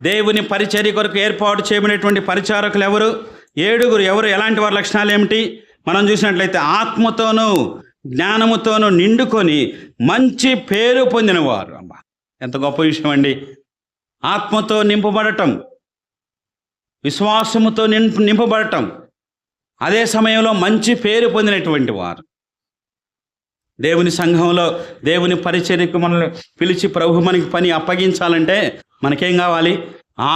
దేవుని పరిచర్య కొరకు ఏర్పాటు చేయబడినటువంటి పరిచారకులు ఎవరు? 7. ఎవరు? ఎలాంటి వారి లక్షణాలు ఏమిటి? మనం చూసినట్లయితే ఆత్మతోనూ జ్ఞానముతోనూ నిండుకొని మంచి పేరు పొందినవారు. అమ్మా, ఎంత గొప్ప విషయం అండి! ఆత్మతో నింపబడటం, విశ్వాసముతో నింపబడటం, అదే సమయంలో మంచి పేరు పొందినటువంటి వారు. దేవుని సంఘంలో దేవుని పరిచర్యకు మనల్ని పిలిచి ప్రభు మనకి పని అప్పగించాలంటే మనకేం కావాలి?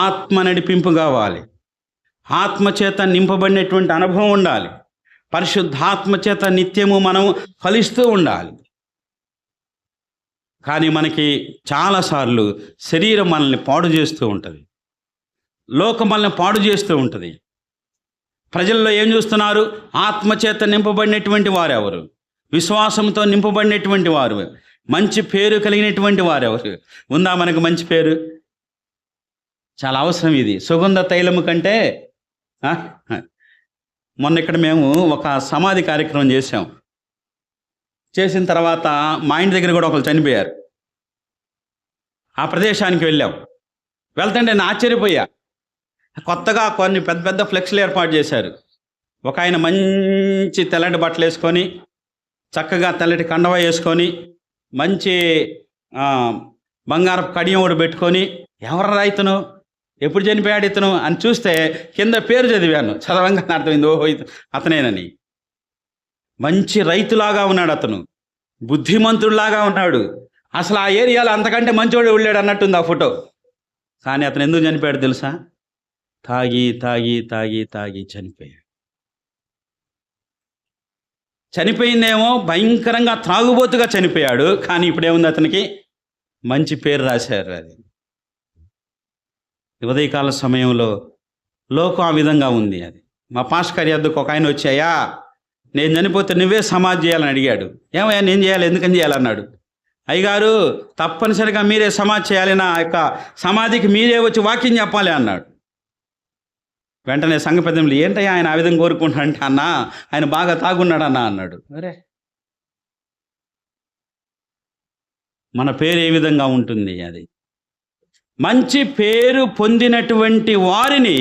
ఆత్మ నడిపింపు కావాలి. ఆత్మచేత నింపబడినటువంటి అనుభవం ఉండాలి. పరిశుద్ధాత్మ చేత నిత్యము మనం ఫలిస్తూ ఉండాలి. కానీ మనకి చాలాసార్లు శరీరం మనల్ని పాడు చేస్తూ ఉంటుంది, లోకం మనల్ని పాడు చేస్తూ ఉంటుంది. ప్రజల్లో ఏం చూస్తున్నారు? ఆత్మచేత నింపబడినటువంటి వారు ఎవరు? విశ్వాసంతో నింపబడినటువంటి వారు, మంచి పేరు కలిగినటువంటి వారు ఎవరు? ఉందా మనకు మంచి పేరు? చాలా అవసరం ఇది. సుగంధ తైలము కంటే మొన్న ఇక్కడ మేము ఒక సమాధి కార్యక్రమం చేసాం. చేసిన తర్వాత మా ఇంటి దగ్గర కూడా ఒకరు చనిపోయారు. ఆ ప్రదేశానికి వెళ్ళాం. వెళ్తుంటే నేను ఆశ్చర్యపోయా. కొత్తగా కొన్ని పెద్ద పెద్ద ఫ్లెక్స్లు ఏర్పాటు చేశారు. ఒక ఆయన మంచి తెల్లటి బట్టలు వేసుకొని, చక్కగా తెల్లటి కండవ వేసుకొని, మంచి బంగారపు కడియం ఒకటి పెట్టుకొని, ఎవరు ఇతను, ఎప్పుడు చనిపోయాడు ఇతను అని చూస్తే కింద పేరు చదివాను. చదవంగానే అర్థమైంది, ఓహో అతనేనని. మంచి రైతులాగా ఉన్నాడు అతను, బుద్ధిమంతుడిలాగా ఉన్నాడు. అసలు ఆ ఏరియాలో అంతకంటే మంచోడు వెళ్ళాడు అన్నట్టుంది ఆ ఫోటో. కానీ అతను ఎందుకు చనిపోయాడు తెలుసా? తాగి తాగి తాగి తాగి చనిపోయాడు. చనిపోయిందేమో భయంకరంగా త్రాగుబోతుగా చనిపోయాడు. కానీ ఇప్పుడేముంది? అతనికి మంచి పేరు రాశారు. అది ఉదయకాల సమయంలో లోకం ఆ విధంగా ఉంది. అది మా పాస్టర్ వద్దకు ఒక ఆయన వచ్చాయా, నేను చనిపోతే నువ్వే సమాధి చేయాలని అడిగాడు. ఏమయ్యా నేను చేయాలి, ఎందుకని చేయాలన్నాడు. అయ్యగారు తప్పనిసరిగా మీరే సమాధి చేయాలి, నా యొక్క సమాధికి మీరే వచ్చి వాక్యం చెప్పాలి అన్నాడు. వెంటనే సంఘ పెద్దలు, ఏంటయ్యా ఆయన ఆ విధంగా కోరుకుంటాడంటే, అన్నా ఆయన బాగా తాగున్నాడు అన్నా అన్నాడు. అరే, మన పేరు ఏ విధంగా ఉంటుంది? అది మంచి పేరు పొందినటువంటి వారిని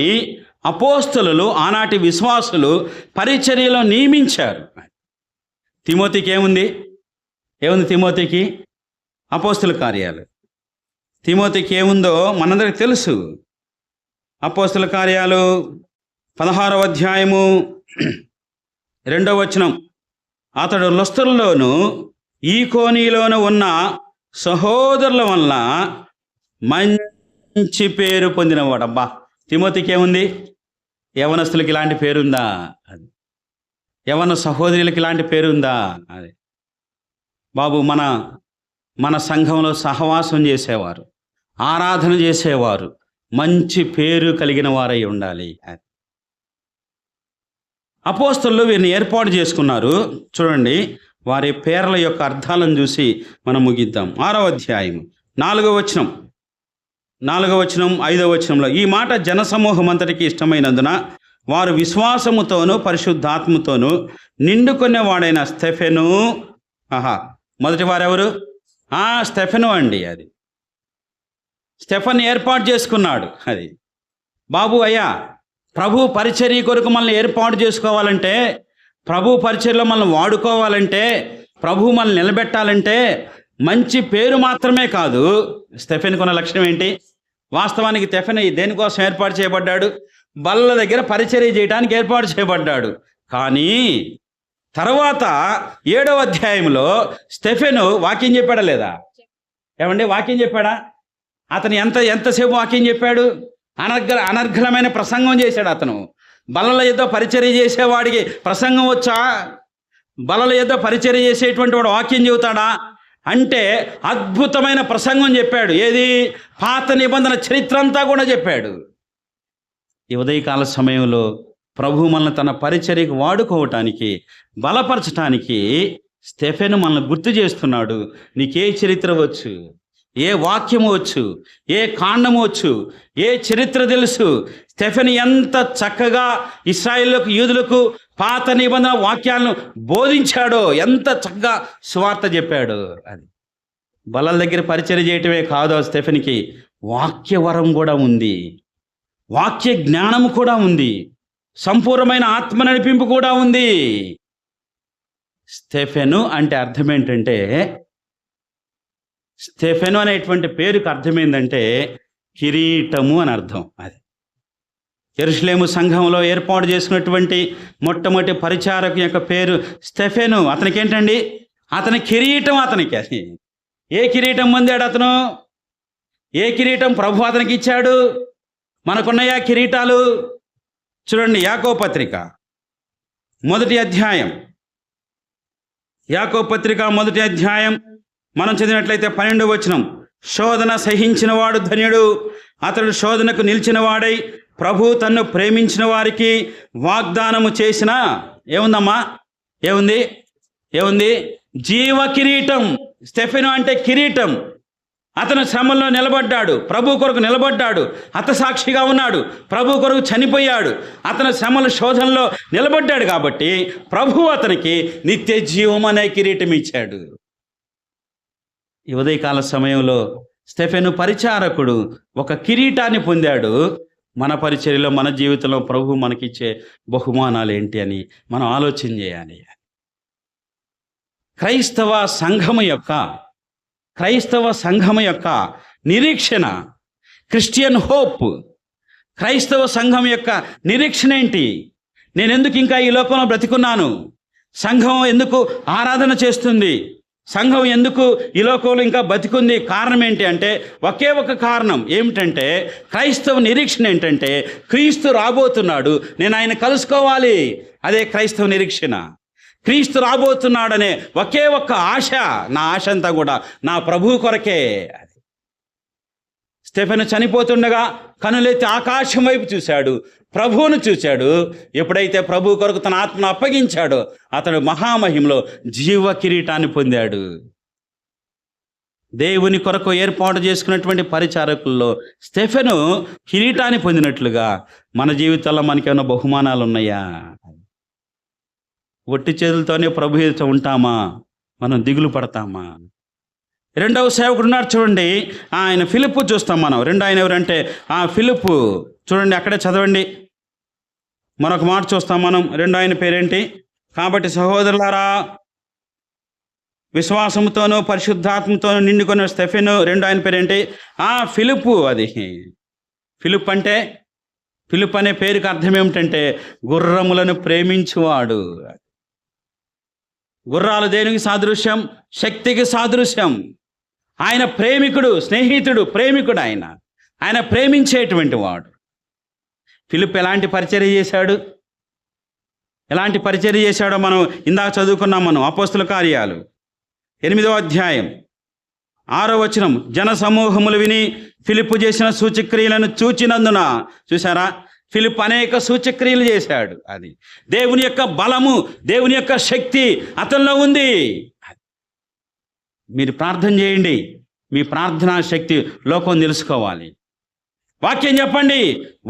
అపోస్తలులు, ఆనాటి విశ్వాసులు పరిచర్యలో నియమించారు. తిమోతికి ఏముంది? తిమోతికి అపోస్తల కార్యాలు. తిమోతికి ఏముందో మనందరికి తెలుసు. అపోస్తల కార్యాలు 16వ అధ్యాయము 2వ వచనం, అతడు లుస్త్రలోను ఈకోనిలోను ఉన్న సహోదరుల వల్ల మంచి పేరు పొందినవాడు. అబ్బా, తిమోతికి ఏముంది? యవనస్తులకి ఇలాంటి పేరుందా? అది యవన సహోదరులకి ఇలాంటి పేరుందా? అది బాబు, మన సంఘంలో సహవాసం చేసేవారు, ఆరాధన చేసేవారు మంచి పేరు కలిగిన వారై ఉండాలి. అపోస్తలులు వీరిని ఏర్పాటు చేసుకున్నారు. చూడండి, వారి పేర్ల యొక్క అర్థాలను చూసి మనం ముగిద్దాం. 6వ అధ్యాయం 4వ వచనం, 5వ వచనంలో, ఈ మాట జనసమూహం అంతటికి ఇష్టమైనందున వారు విశ్వాసముతోనూ పరిశుద్ధాత్మతోనూ నిండుకునేవాడైన స్టెఫెను. మొదటి వారెవరు? స్టెఫెను అండి. అది స్టెఫెన్ ఏర్పాటు చేసుకున్నాడు. అది బాబు, అయ్యా, ప్రభు పరిచర్య కొరకు మనల్ని ఏర్పాటు చేసుకోవాలంటే, ప్రభు పరిచర్యలో మనల్ని వాడుకోవాలంటే, ప్రభు మనల్ని నిలబెట్టాలంటే మంచి పేరు మాత్రమే కాదు. స్టెఫెన్కి ఉన్న లక్షణం ఏంటి? వాస్తవానికి స్టెఫెన్ దేనికోసం ఏర్పాటు చేయబడ్డాడు? బల్ల దగ్గర పరిచర్య చేయడానికి ఏర్పాటు చేయబడ్డాడు. కానీ తర్వాత 7వ అధ్యాయంలో స్టెఫెను వాక్యం చెప్పాడా లేదా? ఏమండి, వాక్యం చెప్పాడా? అతను ఎంతసేపు వాక్యం చెప్పాడు? అనర్ఘలమైన ప్రసంగం చేశాడు. అతను బల్లల ఏదో పరిచర్య చేసేవాడికి ప్రసంగం వచ్చా? బల్లల ఏదో పరిచర్య చేసేటువంటి వాడు వాక్యం చెబుతాడా? అంటే అద్భుతమైన ప్రసంగం చెప్పాడు. ఏది? పాత నిబంధన చరిత్ర అంతా కూడా చెప్పాడు. ఈ ఉదయకాల సమయంలో ప్రభు మనల్ని తన పరిచర్యకు వాడుకోవటానికి, బలపరచటానికి స్టెఫెను మనల్ని గుర్తు చేస్తున్నాడు. నీకే చరిత్ర వచ్చు, ఏ వాక్యము వచ్చు, ఏ కాండము వచ్చు, ఏ చరిత్ర తెలుసు. స్టెఫెను ఎంత చక్కగా ఇశ్రాయేలులకు, యూదులకు పాత నిబంధన వాక్యాలను బోధించాడో, ఎంత చక్కగా సువార్త చెప్పాడు. అది బలల దగ్గర పరిచర్య చేయటమే కాదు, స్టెఫెన్కి వాక్యవరం కూడా ఉంది, వాక్య జ్ఞానము కూడా ఉంది, సంపూర్ణమైన ఆత్మ నడిపింపు కూడా ఉంది. స్టెఫెను అంటే అర్థం ఏంటంటే, స్టెఫెను అనేటువంటి పేరుకి అర్థం ఏంటంటే కిరీటము అని అర్థం. అది యెరూషలేము సంఘంలో ఏర్పాటు చేసుకున్నటువంటి మొట్టమొదటి పరిచారకు యొక్క పేరు స్టెఫెను. అతనికి ఏంటండి? అతని కిరీటం. అతనికి అది ఏ కిరీటం పొందాడు అతను? ఏ కిరీటం ప్రభు అతనికి ఇచ్చాడు? మనకున్నాయా కిరీటాలు? చూడండి, యాకోబు పత్రిక 1వ అధ్యాయం, యాకోబు పత్రిక 1వ అధ్యాయం మనం చదివినట్లయితే 12వ వచనం, శోధన సహించిన వాడు ధన్యుడు, అతడు శోధనకు నిలిచిన వాడై ప్రభు తన్ను ప్రేమించిన వారికి వాగ్దానము చేసిన ఏముందమ్మా? ఏముంది? జీవ కిరీటం. స్టెఫెను అంటే కిరీటం. అతను శ్రమల్లో నిలబడ్డాడు, ప్రభు కొరకు నిలబడ్డాడు, హతసాక్షిగా ఉన్నాడు, ప్రభు కొరకు చనిపోయాడు, అతను శ్రమల శోధనలో నిలబడ్డాడు. కాబట్టి ప్రభు అతనికి నిత్య జీవం అనే కిరీటం ఇచ్చాడు. ఈ ఉదయకాల సమయంలో స్టెఫెను పరిచారకుడు ఒక కిరీటాన్ని పొందాడు. మన పరిచర్యలో, మన జీవితంలో ప్రభు మనకిచ్చే బహుమానాలు ఏంటి అని మనం ఆలోచన చేయాలి. క్రైస్తవ సంఘము యొక్క నిరీక్షణ, క్రిస్టియన్ హోప్. క్రైస్తవ సంఘం యొక్క నిరీక్షణ ఏంటి? నేను ఎందుకు ఇంకా ఈ లోకంలో బ్రతికున్నాను? సంఘం ఎందుకు ఆరాధన చేస్తుంది? సంఘం ఎందుకు ఈ లోకంలో ఇంకా బతికుంది? కారణం ఏంటి అంటే ఒకే ఒక కారణం. ఏమిటంటే క్రైస్తవ నిరీక్షణ ఏంటంటే క్రీస్తు రాబోతున్నాడు, నేను ఆయన కలుసుకోవాలి. అదే క్రైస్తవ నిరీక్షణ. క్రీస్తు రాబోతున్నాడనే ఒకే ఒక్క ఆశ. నా ఆశ అంతా కూడా నా ప్రభు కొరకే. స్టెఫెను చనిపోతుండగా కనులెత్తి ఆకాశం వైపు చూశాడు, ప్రభువును చూశాడు. ఎప్పుడైతే ప్రభు కొరకు తన ఆత్మను అప్పగించాడో అతడు మహామహిమలో జీవ కిరీటాన్ని పొందాడు. దేవుని కొరకు ఏర్పాటు చేసుకున్నటువంటి పరిచారకుల్లో స్టెఫెను కిరీటాన్ని పొందినట్లుగా మన జీవితాల్లో మనకేమైనా బహుమానాలు ఉన్నాయా? ఒట్టి చేతులతోనే ప్రభు ఎదుట ఉంటామా? మనం దిగులు పడతామా? రెండవ సేవకుడు ఉన్నాడు చూడండి, ఆయన ఫిలిప్పు చూస్తాం మనం. ఆయన ఎవరంటే ఫిలిప్పు. చూడండి అక్కడే చదవండి, మరొక మాట చూస్తాం మనం. ఆయన పేరేంటి? కాబట్టి సహోదరులారా, విశ్వాసంతోనూ పరిశుద్ధాత్మతోనూ నిండుకున్న స్టెఫెను. ఆయన పేరేంటి? ఫిలిప్పు. అది ఫిలిప్ అనే పేరుకి అర్థం ఏమిటంటే గుర్రములను ప్రేమించువాడు. గుర్రాలు దేనికి సాదృశ్యం? శక్తికి సాదృశ్యం. ఆయన ప్రేమికుడు, స్నేహితుడు, ప్రేమికుడు. ఆయన ప్రేమించేటువంటి వాడు. ఫిలిప్ ఎలాంటి పరిచర్య చేశాడు? ఎలాంటి పరిచర్య చేశాడో మనం ఇందాక చదువుకున్నాం. మనం అపోస్తుల కార్యాలు 8వ అధ్యాయం 6వ వచనం. జన సమూహములు విని ఫిలిప్పు చేసిన సూచక్రియలను చూచినందున, చూసారా, ఫిలిప్ అనేక సూచక్రియలు చేశాడు. అది దేవుని యొక్క బలము, దేవుని యొక్క శక్తి అతనిలో ఉంది. మీరు ప్రార్థన చేయండి, మీ ప్రార్థనా శక్తి లోకం తెలుసుకోవాలి. వాక్యం చెప్పండి,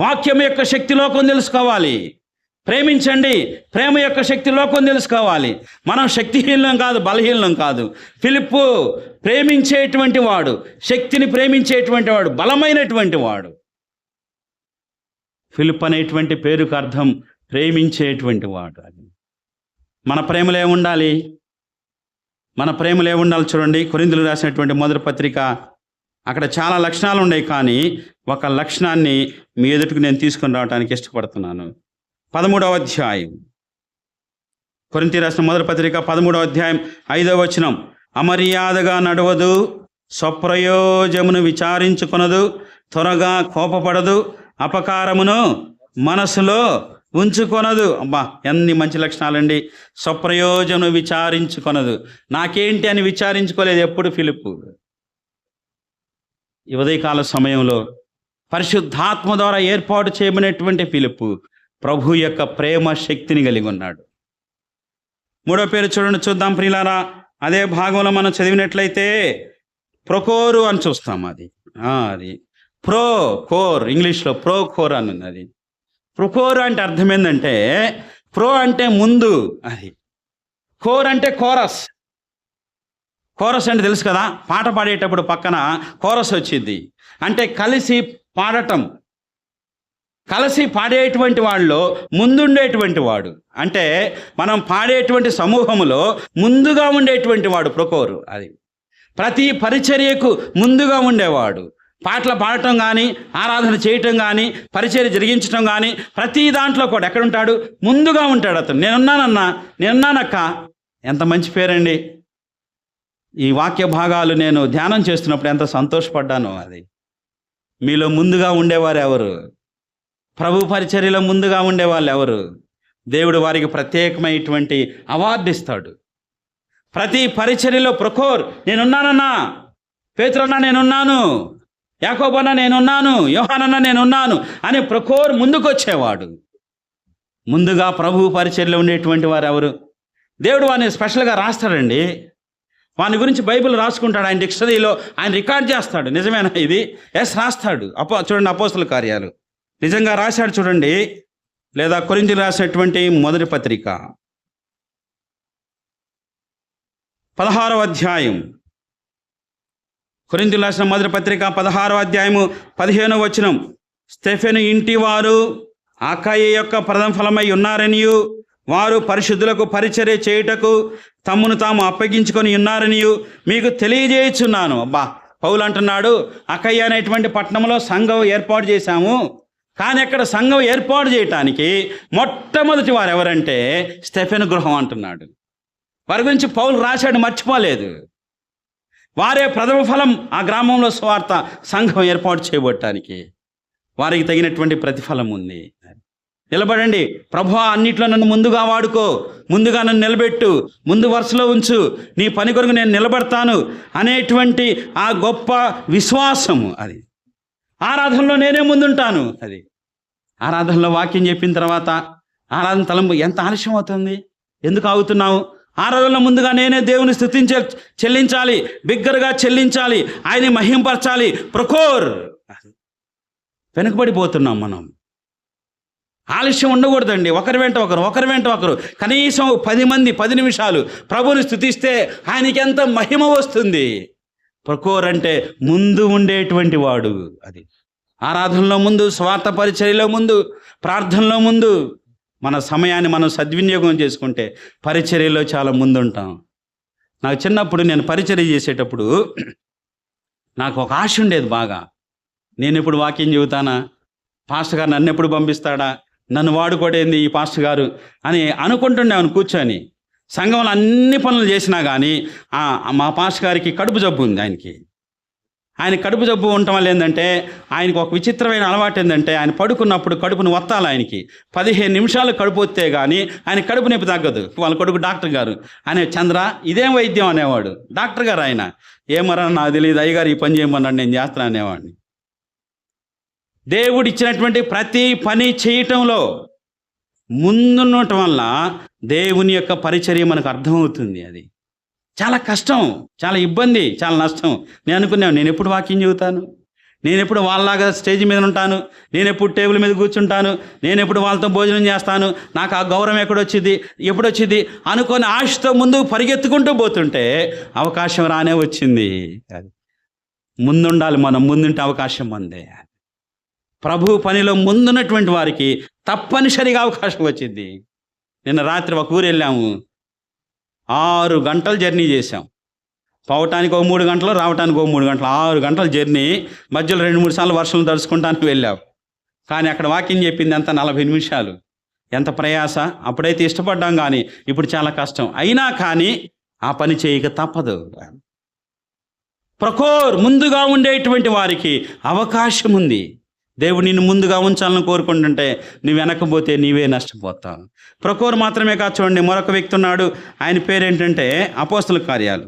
వాక్యం యొక్క శక్తి లోకం తెలుసుకోవాలి. ప్రేమించండి, ప్రేమ యొక్క శక్తి లోకం తెలుసుకోవాలి. మనం శక్తిహీనం కాదు, బలహీనం కాదు. ఫిలిప్పు ప్రేమించేటువంటి వాడు, శక్తిని ప్రేమించేటువంటి వాడు, బలమైనటువంటి వాడు. ఫిలిప్ అనేటువంటి పేరుకు అర్థం ప్రేమించేటువంటి వాడు. అది మన ప్రేమలో ఏముండాలి? మన ప్రేమలో ఏముండాలి? చూడండి, కొరింథీయులకు రాసినటువంటి మొదటి పత్రిక, అక్కడ చాలా లక్షణాలు ఉన్నాయి, కానీ ఒక లక్షణాన్ని మీ ఎదుటికి నేను తీసుకొని రావడానికి ఇష్టపడుతున్నాను. 13వ అధ్యాయం, కొరింథీయులకు రాసిన మొదటి పత్రిక 13వ అధ్యాయం 5వ వచనం. అమర్యాదగా నడవదు, స్వప్రయోజమును విచారించుకొనదు, త్వరగా కోపపడదు, అపకారమును మనసులో ఉంచుకొనదు. అబ్బా, ఎన్ని మంచి లక్షణాలండి. స్వప్రయోజనం విచారించుకొనదు. నాకేంటి అని విచారించుకోలేదు ఎప్పుడు ఫిలిప్పు. ఈ ఉదయకాల సమయంలో పరిశుద్ధాత్మ ద్వారా ఏర్పాటు చేయబడినటువంటి ఫిలిప్పు ప్రభు యొక్క ప్రేమ శక్తిని కలిగి ఉన్నాడు. 3వ పేరు చూద్దాం ప్రియులారా. అదే భాగంలో మనం చదివినట్లయితే ప్రొకోరు అని చూస్తాం. అది కోర్, ఇంగ్లీష్లో కోర్ అని ఉంది. అది ప్రొకోర్ అంటే అర్థం ఏంటంటే, ప్రో అంటే ముందు, అది కోర్ అంటే కోరస్. కోరస్ అంటే తెలుసు కదా, పాట పాడేటప్పుడు పక్కన కోరస్ వచ్చింది అంటే కలిసి పాడటం. కలిసి పాడేటువంటి వాళ్ళలో ముందుండేటువంటి వాడు, అంటే మనం పాడేటువంటి సమూహములో ముందుగా ఉండేటువంటి వాడు ప్రొకోరు. అది ప్రతి పరిచర్యకు ముందుగా ఉండేవాడు. పాటలు పాడటం కానీ, ఆరాధన చేయటం కానీ, పరిచర్య జరిగించటం కానీ, ప్రతి దాంట్లో కూడా ఎక్కడుంటాడు? ముందుగా ఉంటాడు అతను. నేనున్నానన్నా, నేనున్నానక్క. ఎంత మంచి పేరండి. ఈ వాక్య భాగాలు నేను ధ్యానం చేస్తున్నప్పుడు ఎంత సంతోషపడ్డాను. అది మీలో ముందుగా ఉండేవారు ఎవరు? ప్రభు పరిచర్యలో ముందుగా ఉండేవాళ్ళు ఎవరు? దేవుడు వారికి ప్రత్యేకమైనటువంటి అవార్డు ఇస్తాడు. ప్రతి పరిచర్యలో ప్రొకోర్, నేనున్నానన్నా. పేతురన్నా నేనున్నాను, యాకోబన్నా నేనున్నాను, యోహానన్నా నేనున్నాను అని ప్రొకోర్ ముందుకు వచ్చేవాడు. ముందుగా ప్రభు పరిచర్యలో ఉండేటువంటి వారు ఎవరు? దేవుడు వారిని స్పెషల్గా రాస్తాడండి. వాని గురించి బైబిల్ రాసుకుంటాడు. ఆయన డిక్షనరీలో ఆయన రికార్డ్ చేస్తాడు. నిజమేనా ఇది? రాస్తాడు. చూడండి, అపోస్తల కార్యాలు నిజంగా రాశాడు చూడండి. లేదా కొరింథీయులకు రాసినటువంటి మొదటి పత్రిక 16వ అధ్యాయం, కొరింథీయులకు రాసిన మొదటి పత్రిక 16వ అధ్యాయము 15వ వచనం. స్టెఫెను ఇంటి వారు అకయ యొక్క ప్రథమ ఫలమై ఉన్నారనియు, వారు పరిశుద్ధులకు పరిచర్య చేయుటకు తమ్మును తాము అప్పగించుకొని ఉన్నారనియు మీకు తెలియజేయుచున్నాను. అబ్బా, పౌలు అంటున్నాడు, అకయ అనేటువంటి పట్టణంలో సంఘం ఏర్పాటు చేశాము, కానీ అక్కడ సంఘం ఏర్పాటు చేయటానికి మొట్టమొదటి వారు ఎవరంటే స్టెఫెను గృహం అంటున్నాడు. వారి గురించి పౌలు రాశాడు, మర్చిపోలేదు. వారే ప్రథమ ఫలం ఆ గ్రామంలో స్వార్థ సంఘం ఏర్పాటు చేయబడటానికి. వారికి తగినటువంటి ప్రతిఫలం ఉంది. నిలబడండి, ప్రభువా అన్నిట్లో నన్ను ముందుగా వాడుకో, ముందుగా నన్ను నిలబెట్టు, ముందు వరుసలో ఉంచు, నీ పని కొరకు నేను నిలబడతాను అనేటువంటి ఆ గొప్ప విశ్వాసము. అది ఆరాధనలో నేనే ముందుంటాను. అది ఆరాధనలో వాక్యం చెప్పిన తర్వాత ఆరాధన తలంపు ఎంత ఆలస్యం అవుతుంది? ఎందుకు ఆగుతున్నావు? ఆరాధనలో ముందుగా నేనే దేవుని చెల్లించాలి, బిగ్గరగా చెల్లించాలి, ఆయన్ని మహింపరచాలి. ప్రకోర్. వెనుకబడిపోతున్నాం మనం. ఆలస్యం ఉండకూడదండి. ఒకరి వెంట ఒకరు కనీసం 10 మంది 10 నిమిషాలు ప్రభుని స్తుతిస్తే ఆయనకి ఎంత మహిమ వస్తుంది. ప్రకోర్ అంటే ముందు ఉండేటువంటి వాడు. అది ఆరాధనలో ముందు, స్వార్థ పరిచర్యలో ముందు, ప్రార్థనలో ముందు మన సమయాన్ని మనం సద్వినియోగం చేసుకుంటే పరిచర్యలో చాలా ముందుంటాం. నాకు చిన్నప్పుడు నేను పరిచర్య చేసేటప్పుడు నాకు ఒక ఆశ ఉండేది బాగా. నేను ఎప్పుడు వాక్యం చెబుతానా, పాస్టర్ గారు నన్ను ఎప్పుడు పంపిస్తాడా, నన్ను వాడుకోడేంది ఈ పాస్టర్ గారు అని అనుకుంటుండేవాను కూర్చొని. సంఘంలో అన్ని పనులు చేసినా కానీ మా పాస్టర్ గారికి కడుపు జబ్బు ఉంది. ఆయన కడుపు జబ్బు ఉండటం వల్ల ఏంటంటే ఆయనకు ఒక విచిత్రమైన అలవాటు ఏంటంటే ఆయన పడుకున్నప్పుడు కడుపును వత్తాలి. ఆయనకి 15 నిమిషాలు కడుపు వస్తే కానీ ఆయన కడుపు నొప్పి తగ్గదు. వాళ్ళ కొడుకు డాక్టర్ గారు ఆయన చంద్ర ఇదేం వైద్యం అనేవాడు. డాక్టర్ గారు ఆయన ఏమరా నాకు తెలియదు, అయ్యగారు ఈ పని చేయమన్నాడు, నేను చేస్తాను అనేవాడిని. దేవుడు ఇచ్చినటువంటి ప్రతి పని చేయటంలో ముందుండటం వల్ల దేవుని యొక్క పరిచర్య మనకు అర్థమవుతుంది. అది చాలా కష్టం, చాలా ఇబ్బంది, చాలా నష్టం. నేను అనుకున్నాను, నేను ఎప్పుడు వాక్యం చెబుతాను, నేను ఎప్పుడు వాళ్ళలాగా స్టేజ్ మీద ఉంటాను, నేను ఎప్పుడు టేబుల్ మీద కూర్చుంటాను, నేను ఎప్పుడు వాళ్ళతో భోజనం చేస్తాను, నాకు ఆ గౌరవం ఎప్పుడొచ్చింది అనుకొని ఆశతో ముందు పరిగెత్తుకుంటూ పోతుంటే అవకాశం రానే వచ్చింది. ముందుండాలి మనం, ముందుంటే అవకాశం మందే. ప్రభు పనిలో ముందున్నటువంటి వారికి తప్పనిసరిగా అవకాశం వచ్చింది. నిన్న రాత్రి ఒక ఊరు వెళ్ళాము, 6 గంటలు జర్నీ చేశాం. పోవటానికి ఒక 3 గంటలు, రావటానికి ఒక 3 గంటలు, 6 గంటల జర్నీ. మధ్యలో 2-3 సార్లు వర్షం తడుచుకుంటానికి వెళ్ళాం. కానీ అక్కడ వాక్యం చెప్పింది అంత 40 నిమిషాలు. ఎంత ప్రయాస. అప్పుడైతే ఇష్టపడ్డాం, కానీ ఇప్పుడు చాలా కష్టం. అయినా కానీ ఆ పని చేయక తప్పదు. ప్రకోర్ ముందుగా ఉండేటువంటి వారికి అవకాశం ఉంది. దేవుడు నిన్ను ముందుగా ఉంచాలని కోరుకుంటుంటే నువ్వు వెనకపోతే నీవే నష్టపోతావు. ప్రకోర్ మాత్రమే కాదు, చూడండి మరొక వ్యక్తి ఉన్నాడు. ఆయన పేరేంటంటే అపోస్తల కార్యాలు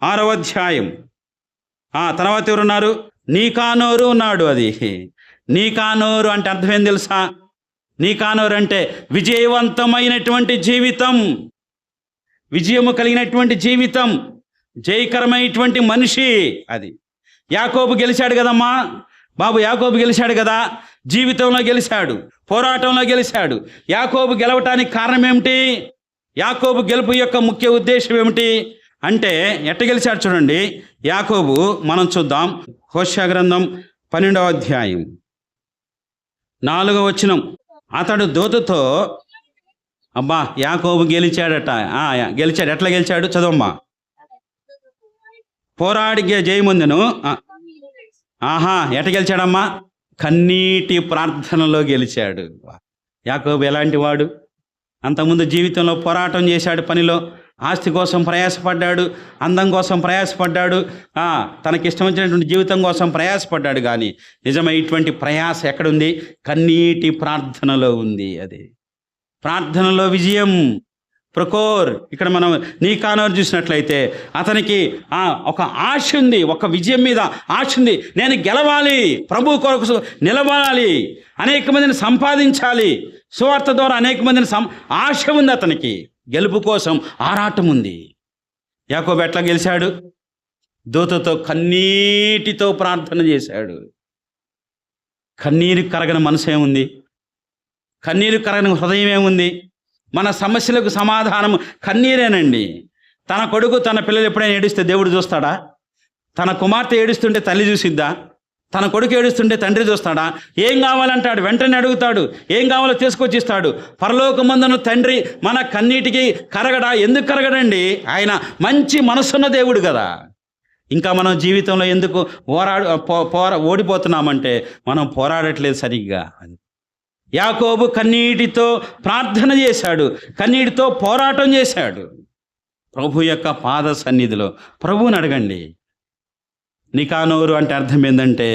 6వ అధ్యాయం. తర్వాత ఎవరున్నారు? నీకానోరు ఉన్నాడు. అది నీకానోరు అంటే అర్థం ఏం తెలుసా? నీకానోరు అంటే విజయవంతమైనటువంటి జీవితం, విజయము కలిగినటువంటి జీవితం, జయకరమైనటువంటి మనిషి. అది యాకోబు గెలిచాడు కదమ్మా బాబు, యాకోబు గెలిచాడు కదా, జీవితంలో గెలిచాడు, పోరాటంలో గెలిచాడు. యాకోబు గెలవటానికి కారణం ఏమిటి? యాకోబు గెలుపు యొక్క ముఖ్య ఉద్దేశం ఏమిటి అంటే ఎట్ట గెలిచాడు చూడండి. యాకోబు మనం చూద్దాం. హోషేయ గ్రంథం 12వ అధ్యాయం 4వ వచనం. అతడు దూతతో యాకోబు గెలిచాడట. గెలిచాడు. ఎట్లా గెలిచాడు చదవమ్మా. పోరాడి జయముందెను. ఎట గెలిచాడమ్మా? కన్నీటి ప్రార్థనలో గెలిచాడు. యాకోబు ఎలాంటి వాడు? అంతకుముందు జీవితంలో పోరాటం చేశాడు, పనిలో ఆస్తి కోసం ప్రయాసపడ్డాడు, అందం కోసం ప్రయాసపడ్డాడు, తనకిష్టం వచ్చినటువంటి జీవితం కోసం ప్రయాసపడ్డాడు. కానీ నిజమైనటువంటి ప్రయాస ఎక్కడుంది? కన్నీటి ప్రార్థనలో ఉంది. అది ప్రార్థనలో విజయం. ప్రకోర్. ఇక్కడ మనం నీకానోరు చూసినట్లయితే అతనికి ఒక ఆశ ఉంది, ఒక విజయం మీద ఆశ ఉంది. నేను గెలవాలి, ప్రభు కొరకు నిలబడాలి, అనేక మందిని సంపాదించాలి, సువార్త ద్వారా అనేక మందిని ఆశ ఉంది అతనికి. గెలుపు కోసం ఆరాటం ఉంది. యాకోబు ఎట్లా గెలిచాడు? దూతతో కన్నీటితో ప్రార్థన చేశాడు. కన్నీరు కరగని మనసు ఏముంది? కన్నీరు కరగని హృదయం ఏముంది? మన సమస్యలకు సమాధానం కన్నీరేనండి. తన కొడుకు తన పిల్లలు ఎప్పుడైనా ఏడుస్తే దేవుడు చూస్తాడా? తన కుమార్తె ఏడుస్తుంటే తల్లి చూసిద్దా? తన కొడుకు ఏడుస్తుంటే తండ్రి చూస్తాడా? ఏం కావాలంటాడు, వెంటనే అడుగుతాడు. ఏం కావాలో తీసుకొచ్చి ఇస్తాడు. పరలోకమందున తండ్రి మన కన్నీటికి కరగడా? ఎందుకు కరగడండి? ఆయన మంచి మనసున్న దేవుడు కదా. ఇంకా మనం జీవితంలో ఎందుకు ఓడిపోతున్నామంటే మనం పోరాడట్లేదు సరిగ్గా. యాకోబు కన్నీటితో ప్రార్థన చేశాడు, కన్నీటితో పోరాటం చేశాడు. ప్రభు యొక్క పాద సన్నిధిలో ప్రభువుని అడగండి. నికానోరు అంటే అర్థం ఏంటంటే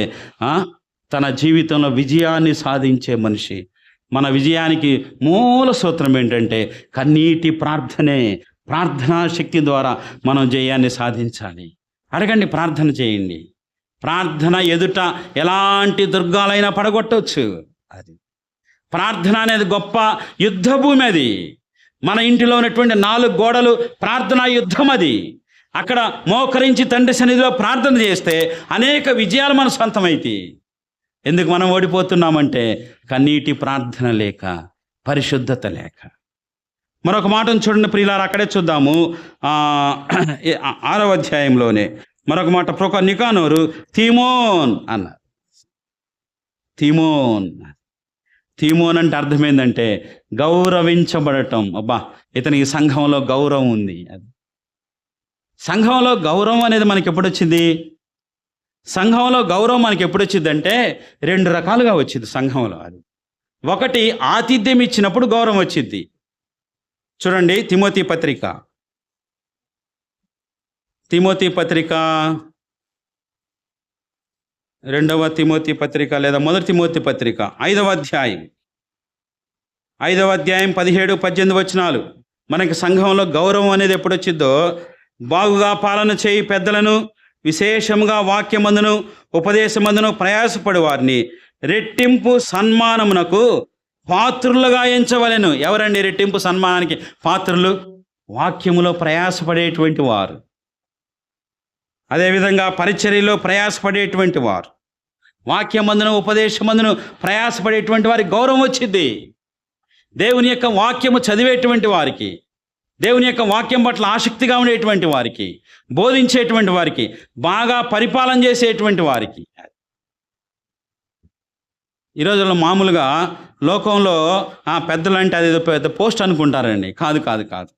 తన జీవితంలో విజయాన్ని సాధించే మనిషి. మన విజయానికి మూల సూత్రం ఏంటంటే కన్నీటి ప్రార్థనే. ప్రార్థనా శక్తి ద్వారా మనం జయాన్ని సాధించాలి. అడగండి, ప్రార్థన చేయండి. ప్రార్థన ఎదుట ఎలాంటి దుర్గాలైనా పడగొట్టవచ్చు. అది ప్రార్థన అనేది గొప్ప యుద్ధ భూమి. అది మన ఇంటిలో ఉన్నటువంటి 4 గోడలు ప్రార్థనా యుద్ధం. అది అక్కడ మోకరించి తండ్రి సన్నిధిలో ప్రార్థన చేస్తే అనేక విజయాలు మన సొంతమైతాయి. ఎందుకు మనం ఓడిపోతున్నామంటే కన్నీటి ప్రార్థన లేక, పరిశుద్ధత లేక. మరొక మాటను చూడండి ప్రియులారా, అక్కడే చూద్దాము. 6వ అధ్యాయంలోనే మరొక మాట, నికానోరు తీమోన్ అన్నారు. తీమోన్ అంటే అర్థం ఏంటంటే గౌరవించబడటం. అబ్బా, ఇతనికి సంఘంలో గౌరవం ఉంది. అది సంఘంలో గౌరవం అనేది మనకి ఎప్పుడు వచ్చింది? సంఘంలో గౌరవం మనకి ఎప్పుడు వచ్చిందంటే 2 రకాలుగా వచ్చింది సంఘంలో. అది ఒకటి, ఆతిథ్యం ఇచ్చినప్పుడు గౌరవం వచ్చింది. చూడండి, తిమోతి పత్రిక 2వ తిమోతి పత్రిక లేదా 1 తిమోతి పత్రిక 5వ అధ్యాయం 17-18 వచనాలు. మనకి సంఘంలో గౌరవం అనేది ఎప్పుడు వచ్చిందో, బాగుగా పాలన చేయి పెద్దలను, విశేషముగా వాక్యమందును ఉపదేశమందును ప్రయాసపడి వారిని రెట్టింపు సన్మానమునకు పాత్రులుగా ఎంచవలెను. ఎవరండి రెట్టింపు సన్మానానికి పాత్రులు? వాక్యములో ప్రయాసపడేటువంటి వారు, అదేవిధంగా పరిచర్యలో ప్రయాసపడేటువంటి వారు, వాక్యమందును ఉపదేశమందును ప్రయాసపడేటువంటి వారికి గౌరవం వచ్చింది. దేవుని యొక్క వాక్యము చదివేటువంటి వారికి, దేవుని యొక్క వాక్యం పట్ల ఆసక్తిగా ఉండేటువంటి వారికి, బోధించేటువంటి వారికి, బాగా పరిపాలన చేసేటువంటి వారికి. ఈ రోజుల్లో మామూలుగా లోకంలో పెద్దలు అంటే అది పెద్ద పోస్ట్ అనుకుంటారండి. కాదు.